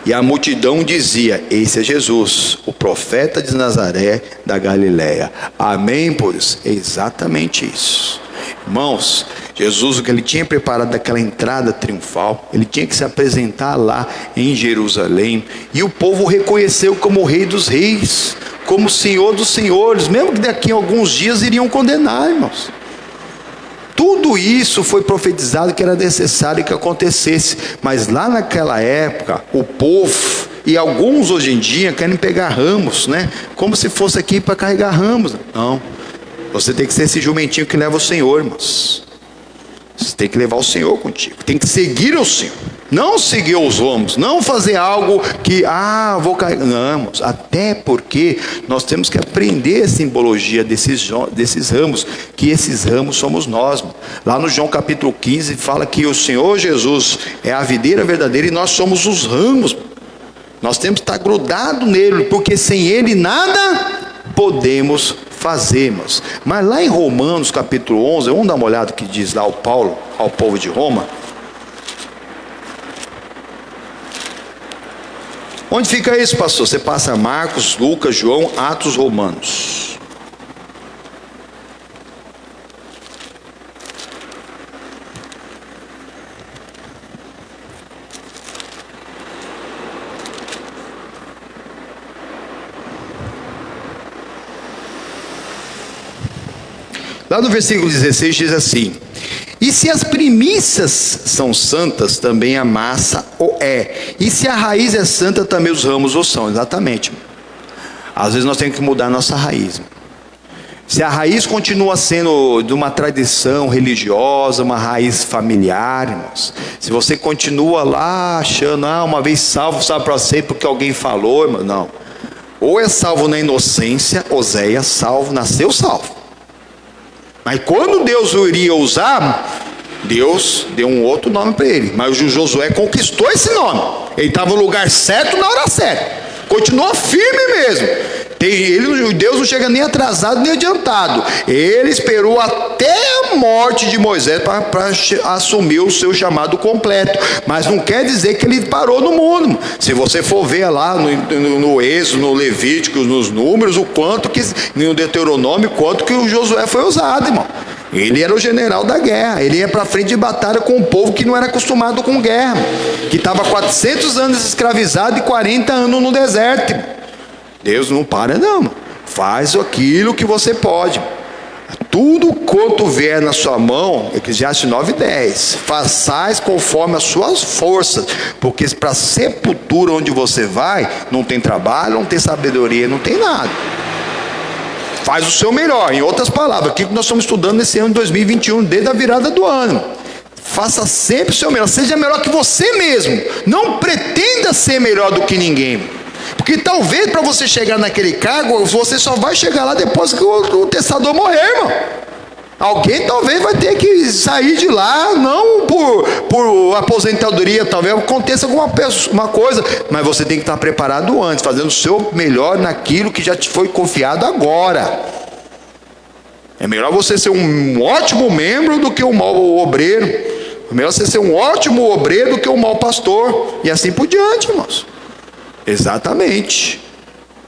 E a multidão dizia: esse é Jesus, o profeta de Nazaré da Galileia. Amém? Pois é exatamente isso. Irmãos, Jesus, o que ele tinha preparado daquela entrada triunfal, ele tinha que se apresentar lá em Jerusalém, e o povo o reconheceu como o Rei dos Reis, como o Senhor dos Senhores, mesmo que daqui a alguns dias iriam condenar, irmãos. Tudo isso foi profetizado que era necessário que acontecesse, mas lá naquela época, o povo, e alguns hoje em dia, querem pegar ramos, né? Como se fosse aqui para carregar ramos. Não, você tem que ser esse jumentinho que leva o Senhor, irmãos. Você tem que levar o Senhor contigo, tem que seguir o Senhor, não seguir os homens, não fazer algo que, vou carregar, não, irmãos, até porque nós temos que aprender a simbologia desses ramos, que esses ramos somos nós. Lá no João capítulo 15 fala que o Senhor Jesus é a videira verdadeira e nós somos os ramos. Nós temos que estar grudado nele, porque sem ele nada podemos fazemos. Mas lá em Romanos capítulo 11, vamos dar uma olhada o que diz lá o Paulo ao povo de Roma. Onde fica isso, pastor? Você passa Marcos, Lucas, João, Atos, Romanos. Lá no versículo 16 diz assim: e se as primícias são santas, também a massa o é. E se a raiz é santa, também os ramos o são. Exatamente. Às vezes nós temos que mudar a nossa raiz. Se a raiz continua sendo de uma tradição religiosa, uma raiz familiar, irmãos, se você continua lá achando, uma vez salvo, sabe para sempre porque alguém falou, irmão, não. Ou é salvo na inocência, Oséias nasceu salvo. Mas quando Deus o iria usar, Deus deu um outro nome para ele. Mas o Josué conquistou esse nome. Ele estava no lugar certo na hora certa. Continuou firme mesmo. Deus não chega nem atrasado nem adiantado. Ele esperou até a morte de Moisés para assumir o seu chamado completo. Mas não quer dizer que ele parou no mundo. Se você for ver lá no Êxodo, no Levítico, nos Números, o quanto que, no Deuteronômio, quanto que o Josué foi usado, irmão. Ele era o general da guerra. Ele ia para frente de batalha com um povo que não era acostumado com guerra, que estava 400 anos escravizado e 40 anos no deserto. Deus não para não, faz aquilo que você pode. Tudo quanto vier na sua mão, Eclesiastes 9:10, façais conforme as suas forças, porque para a sepultura onde você vai, não tem trabalho, não tem sabedoria, não tem nada. Faz o seu melhor. Em outras palavras, aquilo que nós estamos estudando nesse ano de 2021, desde a virada do ano. Faça sempre o seu melhor, seja melhor que você mesmo. Não pretenda ser melhor do que ninguém. Porque talvez para você chegar naquele cargo, você só vai chegar lá depois que o testador morrer, irmão. Alguém talvez vai ter que sair de lá, não por aposentadoria, talvez aconteça alguma coisa, mas você tem que estar preparado antes, fazendo o seu melhor naquilo que já te foi confiado agora. É melhor você ser um ótimo membro do que um mau obreiro. É melhor você ser um ótimo obreiro do que um mau pastor, e assim por diante, irmãos. Exatamente.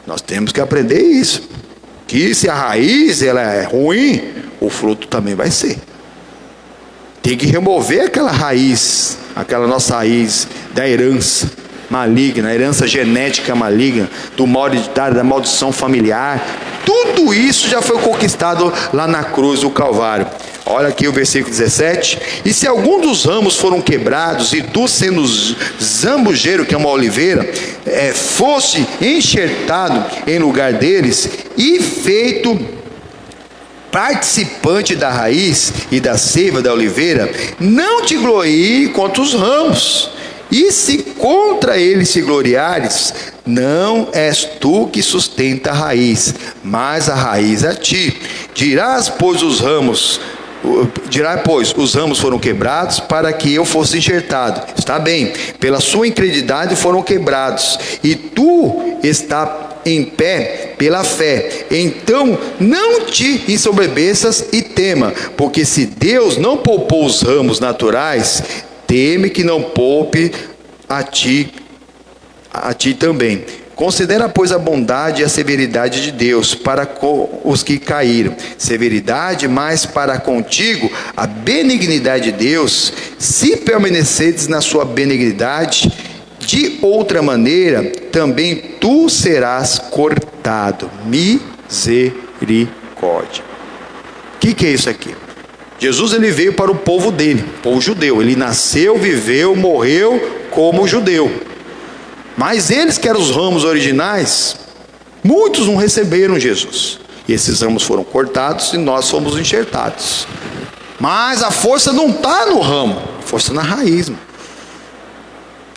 Nós temos que aprender isso. Que se a raiz ela é ruim, o fruto também vai ser. Tem que remover aquela raiz, aquela nossa raiz da herança maligna, a herança genética maligna, do mal hereditário, da maldição familiar. Tudo isso já foi conquistado lá na cruz do Calvário. Olha aqui o versículo 17. E se algum dos ramos foram quebrados, e tu, sendo zambujeiro, que é uma oliveira, fosse enxertado em lugar deles, e feito participante da raiz e da seiva da oliveira, não te glorie contra os ramos. E se contra eles se gloriares, não és tu que sustenta a raiz, mas a raiz a ti. Dirás, pois, os ramos foram quebrados para que eu fosse enxertado. Está bem, pela sua incredulidade foram quebrados, e tu está em pé pela fé. Então não te ensoberbeças e tema, porque se Deus não poupou os ramos naturais, teme que não poupe a ti também. Considera, pois, a bondade e a severidade de Deus para com os que caíram. Severidade, mas para contigo a benignidade de Deus, se permaneceres na sua benignidade, de outra maneira também tu serás cortado. Misericórdia. O que é isso aqui? Jesus, ele veio para o povo dele, o povo judeu. Ele nasceu, viveu, morreu como judeu. Mas eles que eram os ramos originais, muitos não receberam Jesus. E esses ramos foram cortados e nós fomos enxertados. Mas a força não está no ramo, a força na raiz.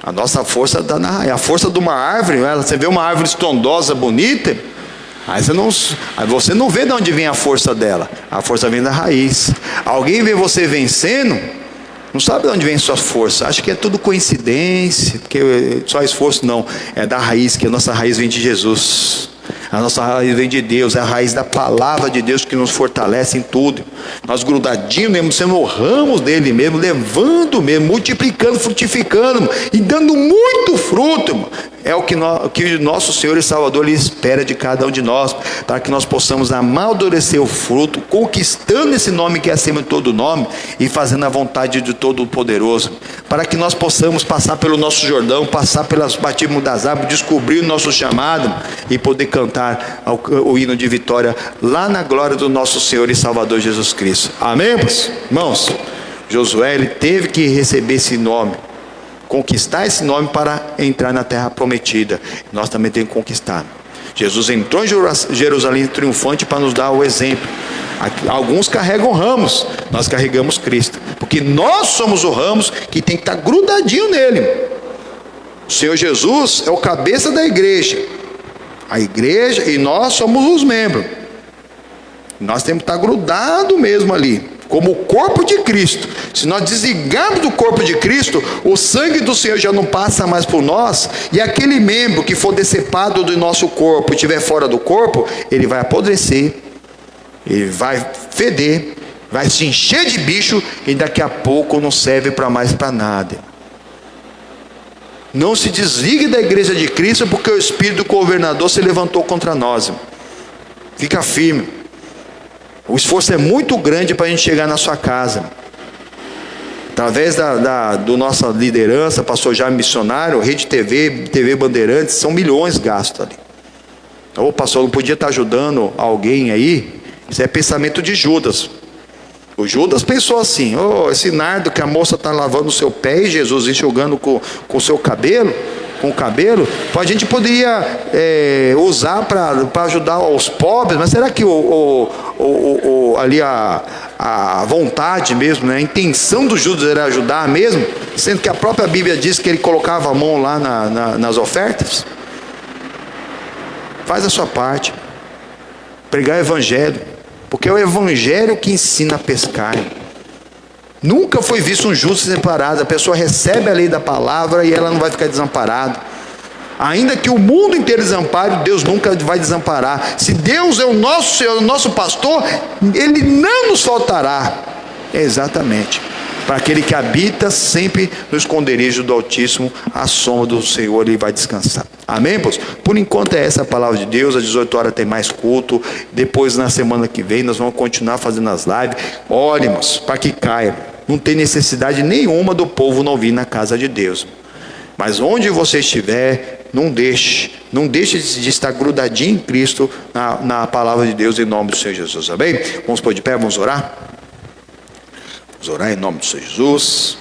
A nossa força está na raiz. A força de uma árvore, você vê uma árvore estrondosa, bonita, aí você não vê de onde vem a força dela. A força vem da raiz. Alguém vê você vencendo, não sabe de onde vem sua força, acha que é tudo coincidência, que só esforço. Não, é da raiz, que a nossa raiz vem de Jesus. A nossa raiz vem de Deus, é a raiz da palavra de Deus que nos fortalece em tudo. Nós grudadinhos mesmo, sendo ramos dele mesmo, levando mesmo, multiplicando, frutificando e dando muito fruto. É o que nosso Senhor e Salvador lhe espera de cada um de nós, para que nós possamos amadurecer o fruto, conquistando esse nome que é acima de todo nome, e fazendo a vontade de Todo-Poderoso, para que nós possamos passar pelo nosso Jordão, passar pelos batismos das águas, descobrir o nosso chamado e poder cantar o hino de vitória lá na glória do nosso Senhor e Salvador Jesus Cristo. Amém, irmãos? Josué, ele teve que receber esse nome, conquistar esse nome para entrar na terra prometida. Nós também temos que conquistar. Jesus entrou em Jerusalém triunfante para nos dar o exemplo. Alguns carregam ramos, nós carregamos Cristo, porque nós somos os ramos que tem que estar grudadinho nele. O Senhor Jesus é o cabeça da igreja. A igreja, e nós somos os membros. Nós temos que estar grudado mesmo ali, como o corpo de Cristo. Se nós desligarmos do corpo de Cristo, o sangue do Senhor já não passa mais por nós, e aquele membro que for decepado do nosso corpo e estiver fora do corpo, ele vai apodrecer, ele vai feder, vai se encher de bicho, e daqui a pouco não serve para mais para nada. Não se desligue da igreja de Cristo, porque o espírito do governador se levantou contra nós. Fica firme. O esforço é muito grande para a gente chegar na sua casa. Através da nossa liderança, pastor Jaime Missionário, Rede TV, TV Bandeirantes, são milhões gastos ali. Ô pastor, não podia estar ajudando alguém aí? Isso é pensamento de Judas. O Judas pensou assim: esse nardo que a moça está lavando o seu pé e Jesus enxugando com o seu cabelo, com o cabelo, a gente poderia usar para ajudar os pobres, mas será que ali a vontade mesmo, né, a intenção do Judas era ajudar mesmo, sendo que a própria Bíblia diz que ele colocava a mão lá nas ofertas? Faz a sua parte, pregar o evangelho, porque é o evangelho que ensina a pescar. Nunca foi visto um justo separado. A pessoa recebe a lei da palavra e ela não vai ficar desamparada. Ainda que o mundo inteiro desampare, Deus nunca vai desamparar. Se Deus é o nosso pastor, Ele não nos faltará. Exatamente. Para aquele que habita sempre no esconderijo do Altíssimo, à sombra do Senhor Ele vai descansar. Amém, pois? Por enquanto é essa a palavra de Deus. Às 18 horas tem mais culto. Depois, na semana que vem, nós vamos continuar fazendo as lives. Ore, irmãos, para que caia. Não tem necessidade nenhuma do povo não vir na casa de Deus. Mas onde você estiver, não deixe de estar grudadinho em Cristo, na palavra de Deus, em nome do Senhor Jesus. Amém? Vamos pôr de pé, vamos orar? Vamos orar em nome do Senhor Jesus.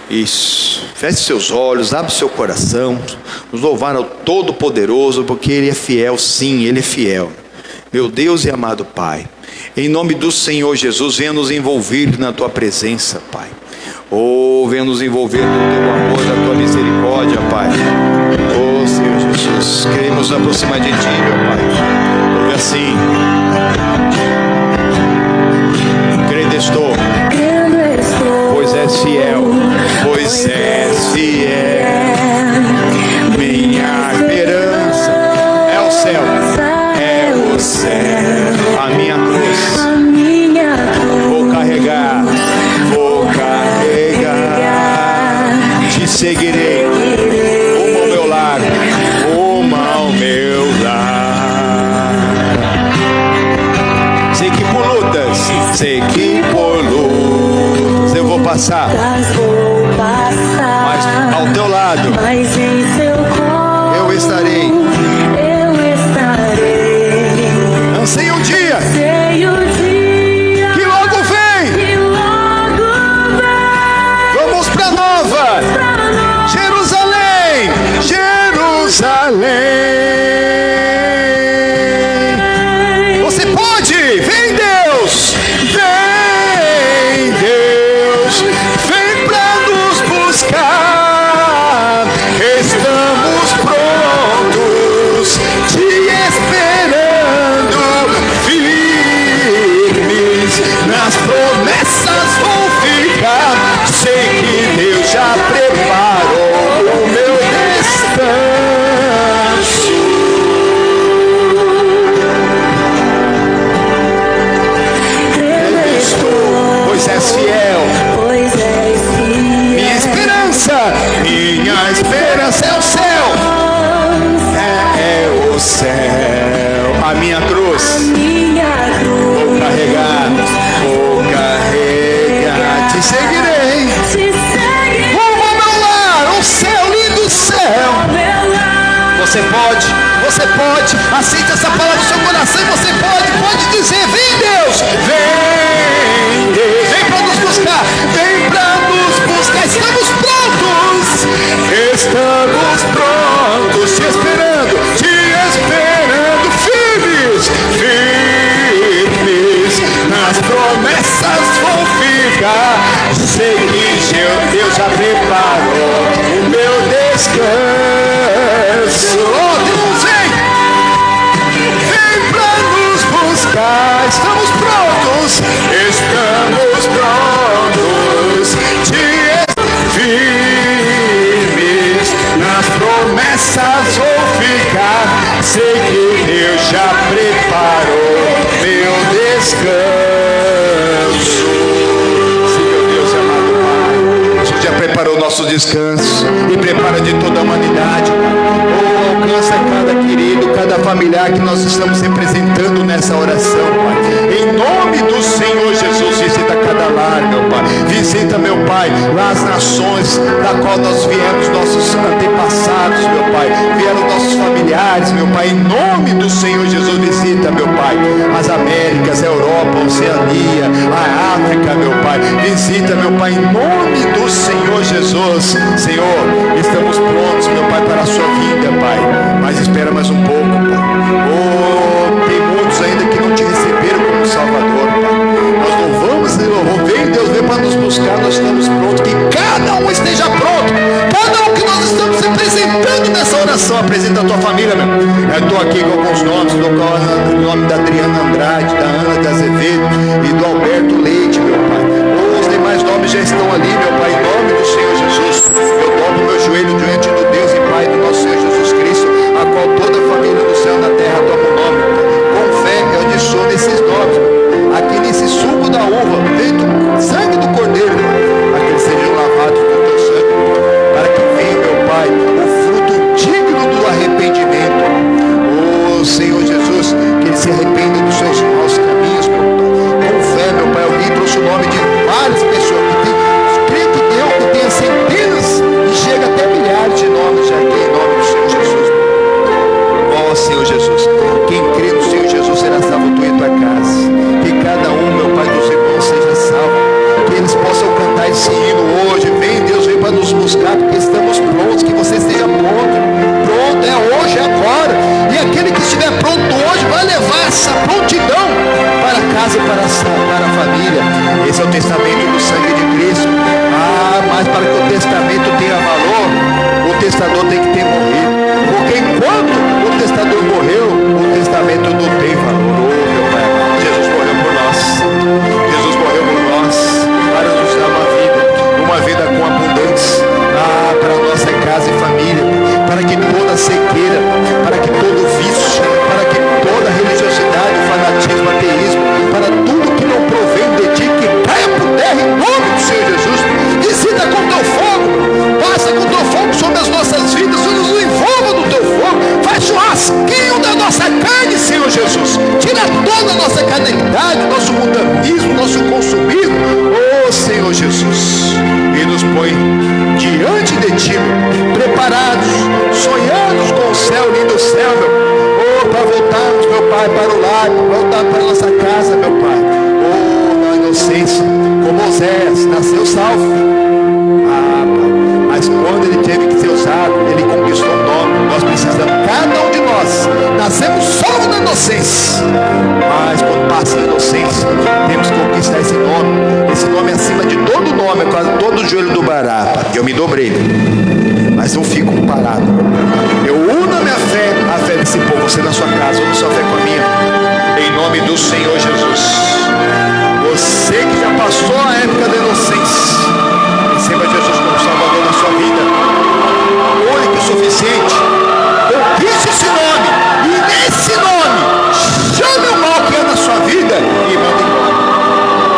Isso. Feche seus olhos, abre seu coração. Nos louvar ao Todo-Poderoso, porque Ele é fiel, sim, Ele é fiel. Meu Deus e amado Pai, em nome do Senhor Jesus, venha nos envolver na Tua presença, Pai. Venha nos envolver no Teu amor, na Tua misericórdia, Pai. Senhor Jesus, queremos nos aproximar de Ti, meu Pai. Ouve assim: crendo estou, pois és fiel, pois és fiel. Minha esperança é o céu, é o céu. A minha cruz vou carregar, te seguirei, rumo ao meu lar, rumo ao meu lar. Sei que por lutas eu vou passar, mas ao teu lado eu estarei. Anseio um dia que logo vem. Vamos para Nova Jerusalém, Jerusalém. Você pode, vem Deus, vem para nos buscar. Estamos prontos, te esperando, firmes nas promessas vão ficar. Sei que Deus já preparou o meu descanso. Pois és fiel, minha esperança é o céu, é o céu. A minha cruz vou carregar, te seguirei. Rumo ao meu lar, um céu, lindo céu. Você pode, aceita essa palavra no seu coração. Você pode dizer: vem Deus, vem para nos buscar, vem para nos buscar. Estamos prontos, te esperando, firmes, nas promessas vão ficar. Sei que Deus já preparou o meu descanso. descanso e prepara de toda a humanidade. Oh, alcança cada querido, cada familiar que nós estamos representando nessa oração, Pai. Em nome do Senhor Jesus, visita cada lar, meu Pai. Visita, meu Pai, lá as nações da qual nós viemos, nossos antepassados, meu Pai. Vieram nossos familiares, meu Pai. Em nome do Senhor Jesus, visita, meu Pai, as Américas, a Europa, a Oceania, a África, meu Pai. Visita, meu Pai, em nome do Senhor Jesus. Senhor, estamos prontos, meu Pai, para a sua vinda, Pai. Mas espera mais um pouco, Pai. Oh, tem muitos ainda que não te receberam como Salvador, Pai. Nós louvamos e louvamos. Vem, Deus, vem para nos buscar. Nós estamos prontos. Que cada um esteja pronto. Cada um que nós estamos representando nessa oração. Apresenta a tua família, meu. Eu estou aqui com alguns nomes. Estou com o nome da Adriana Andrade, da Ana de Azevedo e do Alberto Leite, meu Pai. Os demais nomes já estão ali, meu Pai. Em nome do Senhor Jesus, eu dobro meu joelho diante do Deus e Pai do nosso Senhor Jesus Cristo, a qual toda a família do céu e da terra toma o nome. Com fé eu adiciono esses nomes aqui nesse suco da uva, feito sangue do Cordeiro, para que eles sejam lavados com o teu sangue, para que venha, meu Pai, o fruto digno do arrependimento. Oh Senhor Jesus, que eles se arrependam dos seus maus caminhos, meu Pai. Com fé, meu Pai, eu li, trouxe o nome de várias pessoas que tem, crê que Deus que tenha centenas e chega até milhares de nomes já aqui em nome do Senhor Jesus. Ó Senhor Jesus, quem crê no Senhor Jesus será salvo, tu e tua casa. Que cada um, meu Pai, dos irmãos seja salvo. Que eles possam cantar esse hino hoje. Vem, Deus, vem para nos buscar, porque estamos prontos. Que você esteja pronto. Pronto, é hoje, é agora. E aquele que estiver pronto hoje vai levar essa prontidão para casa e para a família. Esse é o testamento do sangue de Cristo. Ah, mas para que o testamento tenha valor, o testador tem que ter morrido. Porque enquanto o testador morreu, o testamento não tem valor. Oh, meu Pai, Jesus morreu por nós. Jesus morreu por nós para nos dar uma vida com abundância. Ah, para a nossa casa e família, para que toda sequeira, para que todo vício, para que toda religiosidade, fanatismo, ateísmo, para tudo que não provém de ti, que caia por terra em nome do Senhor Jesus. Visita com teu fogo, passa com teu fogo sobre as nossas vidas, nos envolva no teu fogo, faz churrasquinho da nossa carne, Senhor Jesus. Tira toda a nossa carnalidade, nosso mundanismo, nosso consumismo, oh Senhor Jesus, e nos põe diante de ti, preparados, sonhando com o céu, lindo céu, meu. Oh, para voltarmos, meu Pai, para o lar, voltar para a nossa casa, meu Pai. Oh, na inocência, como Oséias, nasceu salvo. Ah, Pai, mas quando ele teve que ser usado, ele conquistou o nome. Nós precisamos, cada um de nós, nascemos salvos na inocência. Mas quando passa a inocência, temos que conquistar esse nome acima de todo nome, é quase todo o joelho do bará. Eu me dobrei, mas não fico parado. Eu uno a minha fé, a fé desse povo, você na sua casa, une sua fé com a minha, em nome do Senhor Jesus. Você que já passou a época da inocência, receba Jesus como Salvador da sua vida, único e suficiente. Conquiste esse nome, e nesse nome chame o mal que é na sua vida e manda embora.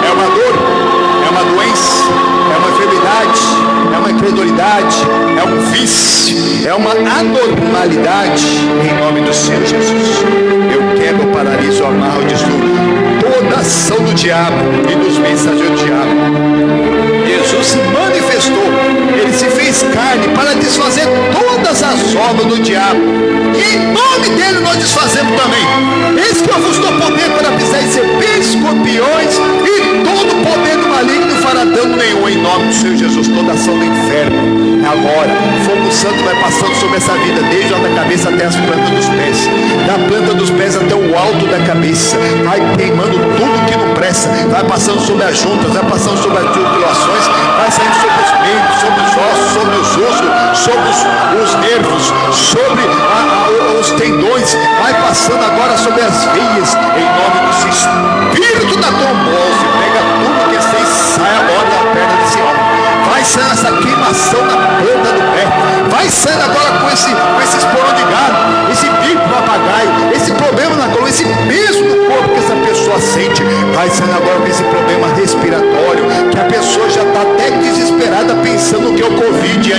É uma dor, é uma doença, é uma enfermidade, é uma incredulidade, é um vício, é uma anormalidade. Em nome do Senhor Jesus, eu quebro, paraliso, amarro, destruo toda ação do diabo e dos mensageiros do diabo. Jesus se manifestou, ele se fez carne para desfazer todas as obras do diabo, e em nome dele nós desfazemos também. Eis que eu vos dou poder para pisar em serpentes, escorpiões, e todo o poder do maligno não fará dano nenhum. Em nome do Senhor Jesus, toda ação do inferno agora, fogo santo vai passando sobre essa vida, desde a da cabeça até as plantas dos pés, da planta dos pés até o alto da cabeça, vai queimando tudo que não presta, vai passando sobre as juntas, vai passando sobre as articulações, vai saindo sobre os membros, sobre os ossos, sobre os músculos, sobre os nervos, sobre os tendões, vai passando agora sobre as veias, em nome do Espírito da trombose. Pega tudo que você sai agora da perna desse homem, vai saindo essa queimação na planta do pé, vai saindo agora com esse esporão de gado, esse bico papagaio, esse problema na coluna, esse peso no corpo que essa pessoa sente, vai saindo agora com esse problema respiratório, que a pessoa já está até desesperada pensando que é o Covid.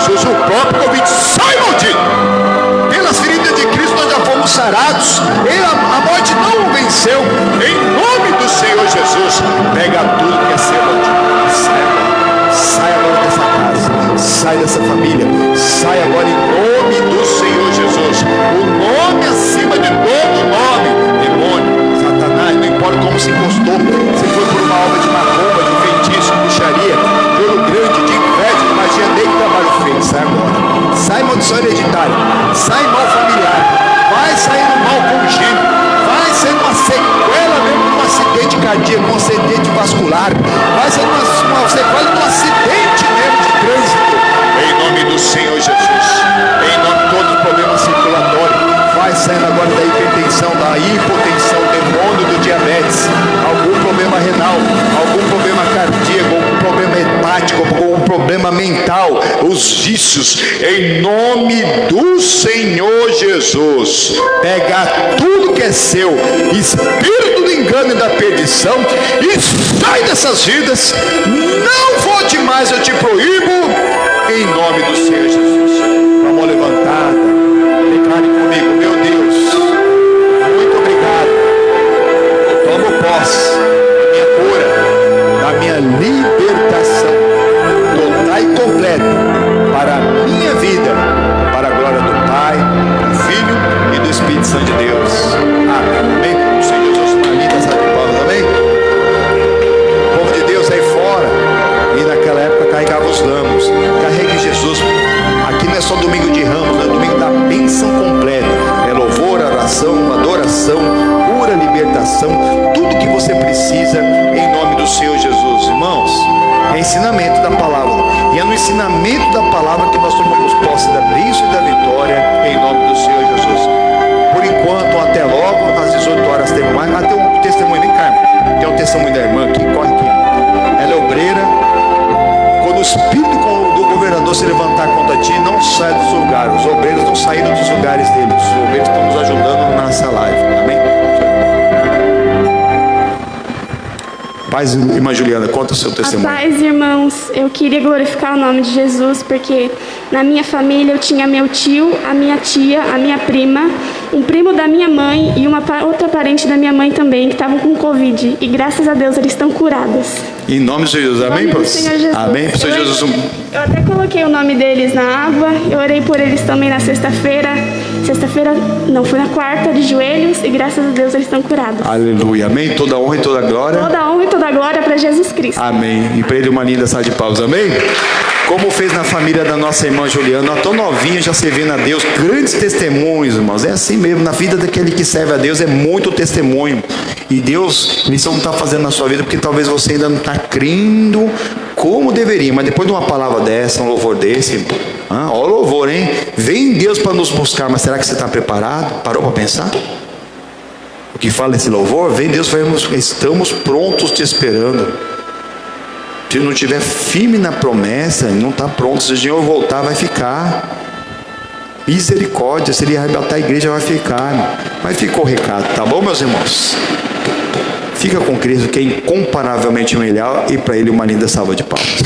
Jesus, o próprio Covid, sai maldito! Pelas feridas de Cristo nós já fomos sarados. A morte não o venceu. Em nome do Senhor Jesus, pega tudo que é seu, maldito. Sai agora dessa casa, sai dessa família, sai agora em nome do Senhor Jesus. O nome acima de todo nome. Demônio, Satanás, não importa como se encostou, se foi por uma obra de macumba, de feitiço, de bruxaria, de ouro grande, de inveja, de magia, nem trabalho feito. Sai agora. Sai maldição hereditária, sai mal familiar, vai saindo mal congênito, vai sendo uma sequela mesmo de um acidente cardíaco, um acidente vascular, vai sendo uma sequela de um acidente mesmo de trânsito. Em nome do Senhor Jesus, em nome de todos os problemas circulatórios, vai saindo agora da hipertensão, da hipotensão, demônio do diabetes, algum problema renal, algum problema cardíaco, algum problema hepático, algum problema mental, os vícios, em nome do Senhor Jesus, pega tudo que é seu, espírito do engano e da perdição, e sai dessas vidas, não volte mais, eu te proíbo, em nome do Senhor Jesus. Com a mão levantada, declare comigo, meu Deus, muito obrigado, eu tomo posse da minha cura, da minha libertação total e completa para a minha vida, para a glória do Pai, do Filho e do Espírito Santo de Deus. Amém. O Senhor Jesus, uma linda salva de palmas, amém? O povo de Deus aí fora, e naquela época carregava os ramos. Carregue Jesus. Aqui não é só domingo de ramos, é domingo da bênção completa. É louvor, oração, adoração, cura, libertação, tudo que você precisa em nome do Senhor Jesus. Irmãos, é ensinamento da palavra, e é no ensinamento da palavra que nós tomamos posse da bênção e da vitória em nome do Senhor Jesus. Por enquanto, até logo, às 18 horas tem mais. Tem um testemunho, vem cá, tem um testemunho da irmã aqui, corre aqui. Ela é obreira. Quando o espírito do governador se levantar contra ti, não sai dos lugares. Os obreiros não saíram dos lugares deles. Os obreiros estão nos ajudando nessa live, amém? Paz, irmã Juliana, conta o seu testemunho. A paz, irmãos, eu queria glorificar o nome de Jesus, porque na minha família eu tinha meu tio, a minha tia, a minha prima, um primo da minha mãe e uma outra parente da minha mãe também, que estavam com Covid. E graças a Deus eles estão curados. Em nome do Senhor Jesus, amém, Senhor Jesus. Amém, Senhor Jesus. Eu até coloquei o nome deles na água, eu orei por eles também na sexta-feira, não, foi na quarta, de joelhos, e graças a Deus eles estão curados. Aleluia, amém, toda honra e toda glória. Toda honra e toda glória para Jesus Cristo. Amém, e para ele uma linda salva de palmas, amém? Como fez na família da nossa irmã Juliana, tão novinha, já servindo a Deus, grandes testemunhos, irmãos, é assim mesmo, na vida daquele que serve a Deus é muito testemunho, e Deus, Ele só não está fazendo na sua vida, porque talvez você ainda não está crendo como deveria, mas depois de uma palavra dessa, um louvor desse, ó o louvor, hein? Vem Deus para nos buscar, mas será que você está preparado? Parou para pensar? O que fala esse louvor? Vem Deus, estamos prontos te esperando. Se não estiver firme na promessa, não está pronto. Se o Senhor voltar, vai ficar. Misericórdia, se Ele arrebatar a igreja, vai ficar. Mas ficou o recado, tá bom, meus irmãos? Fica com Cristo, que é incomparavelmente melhor, e para Ele uma linda salva de palmas.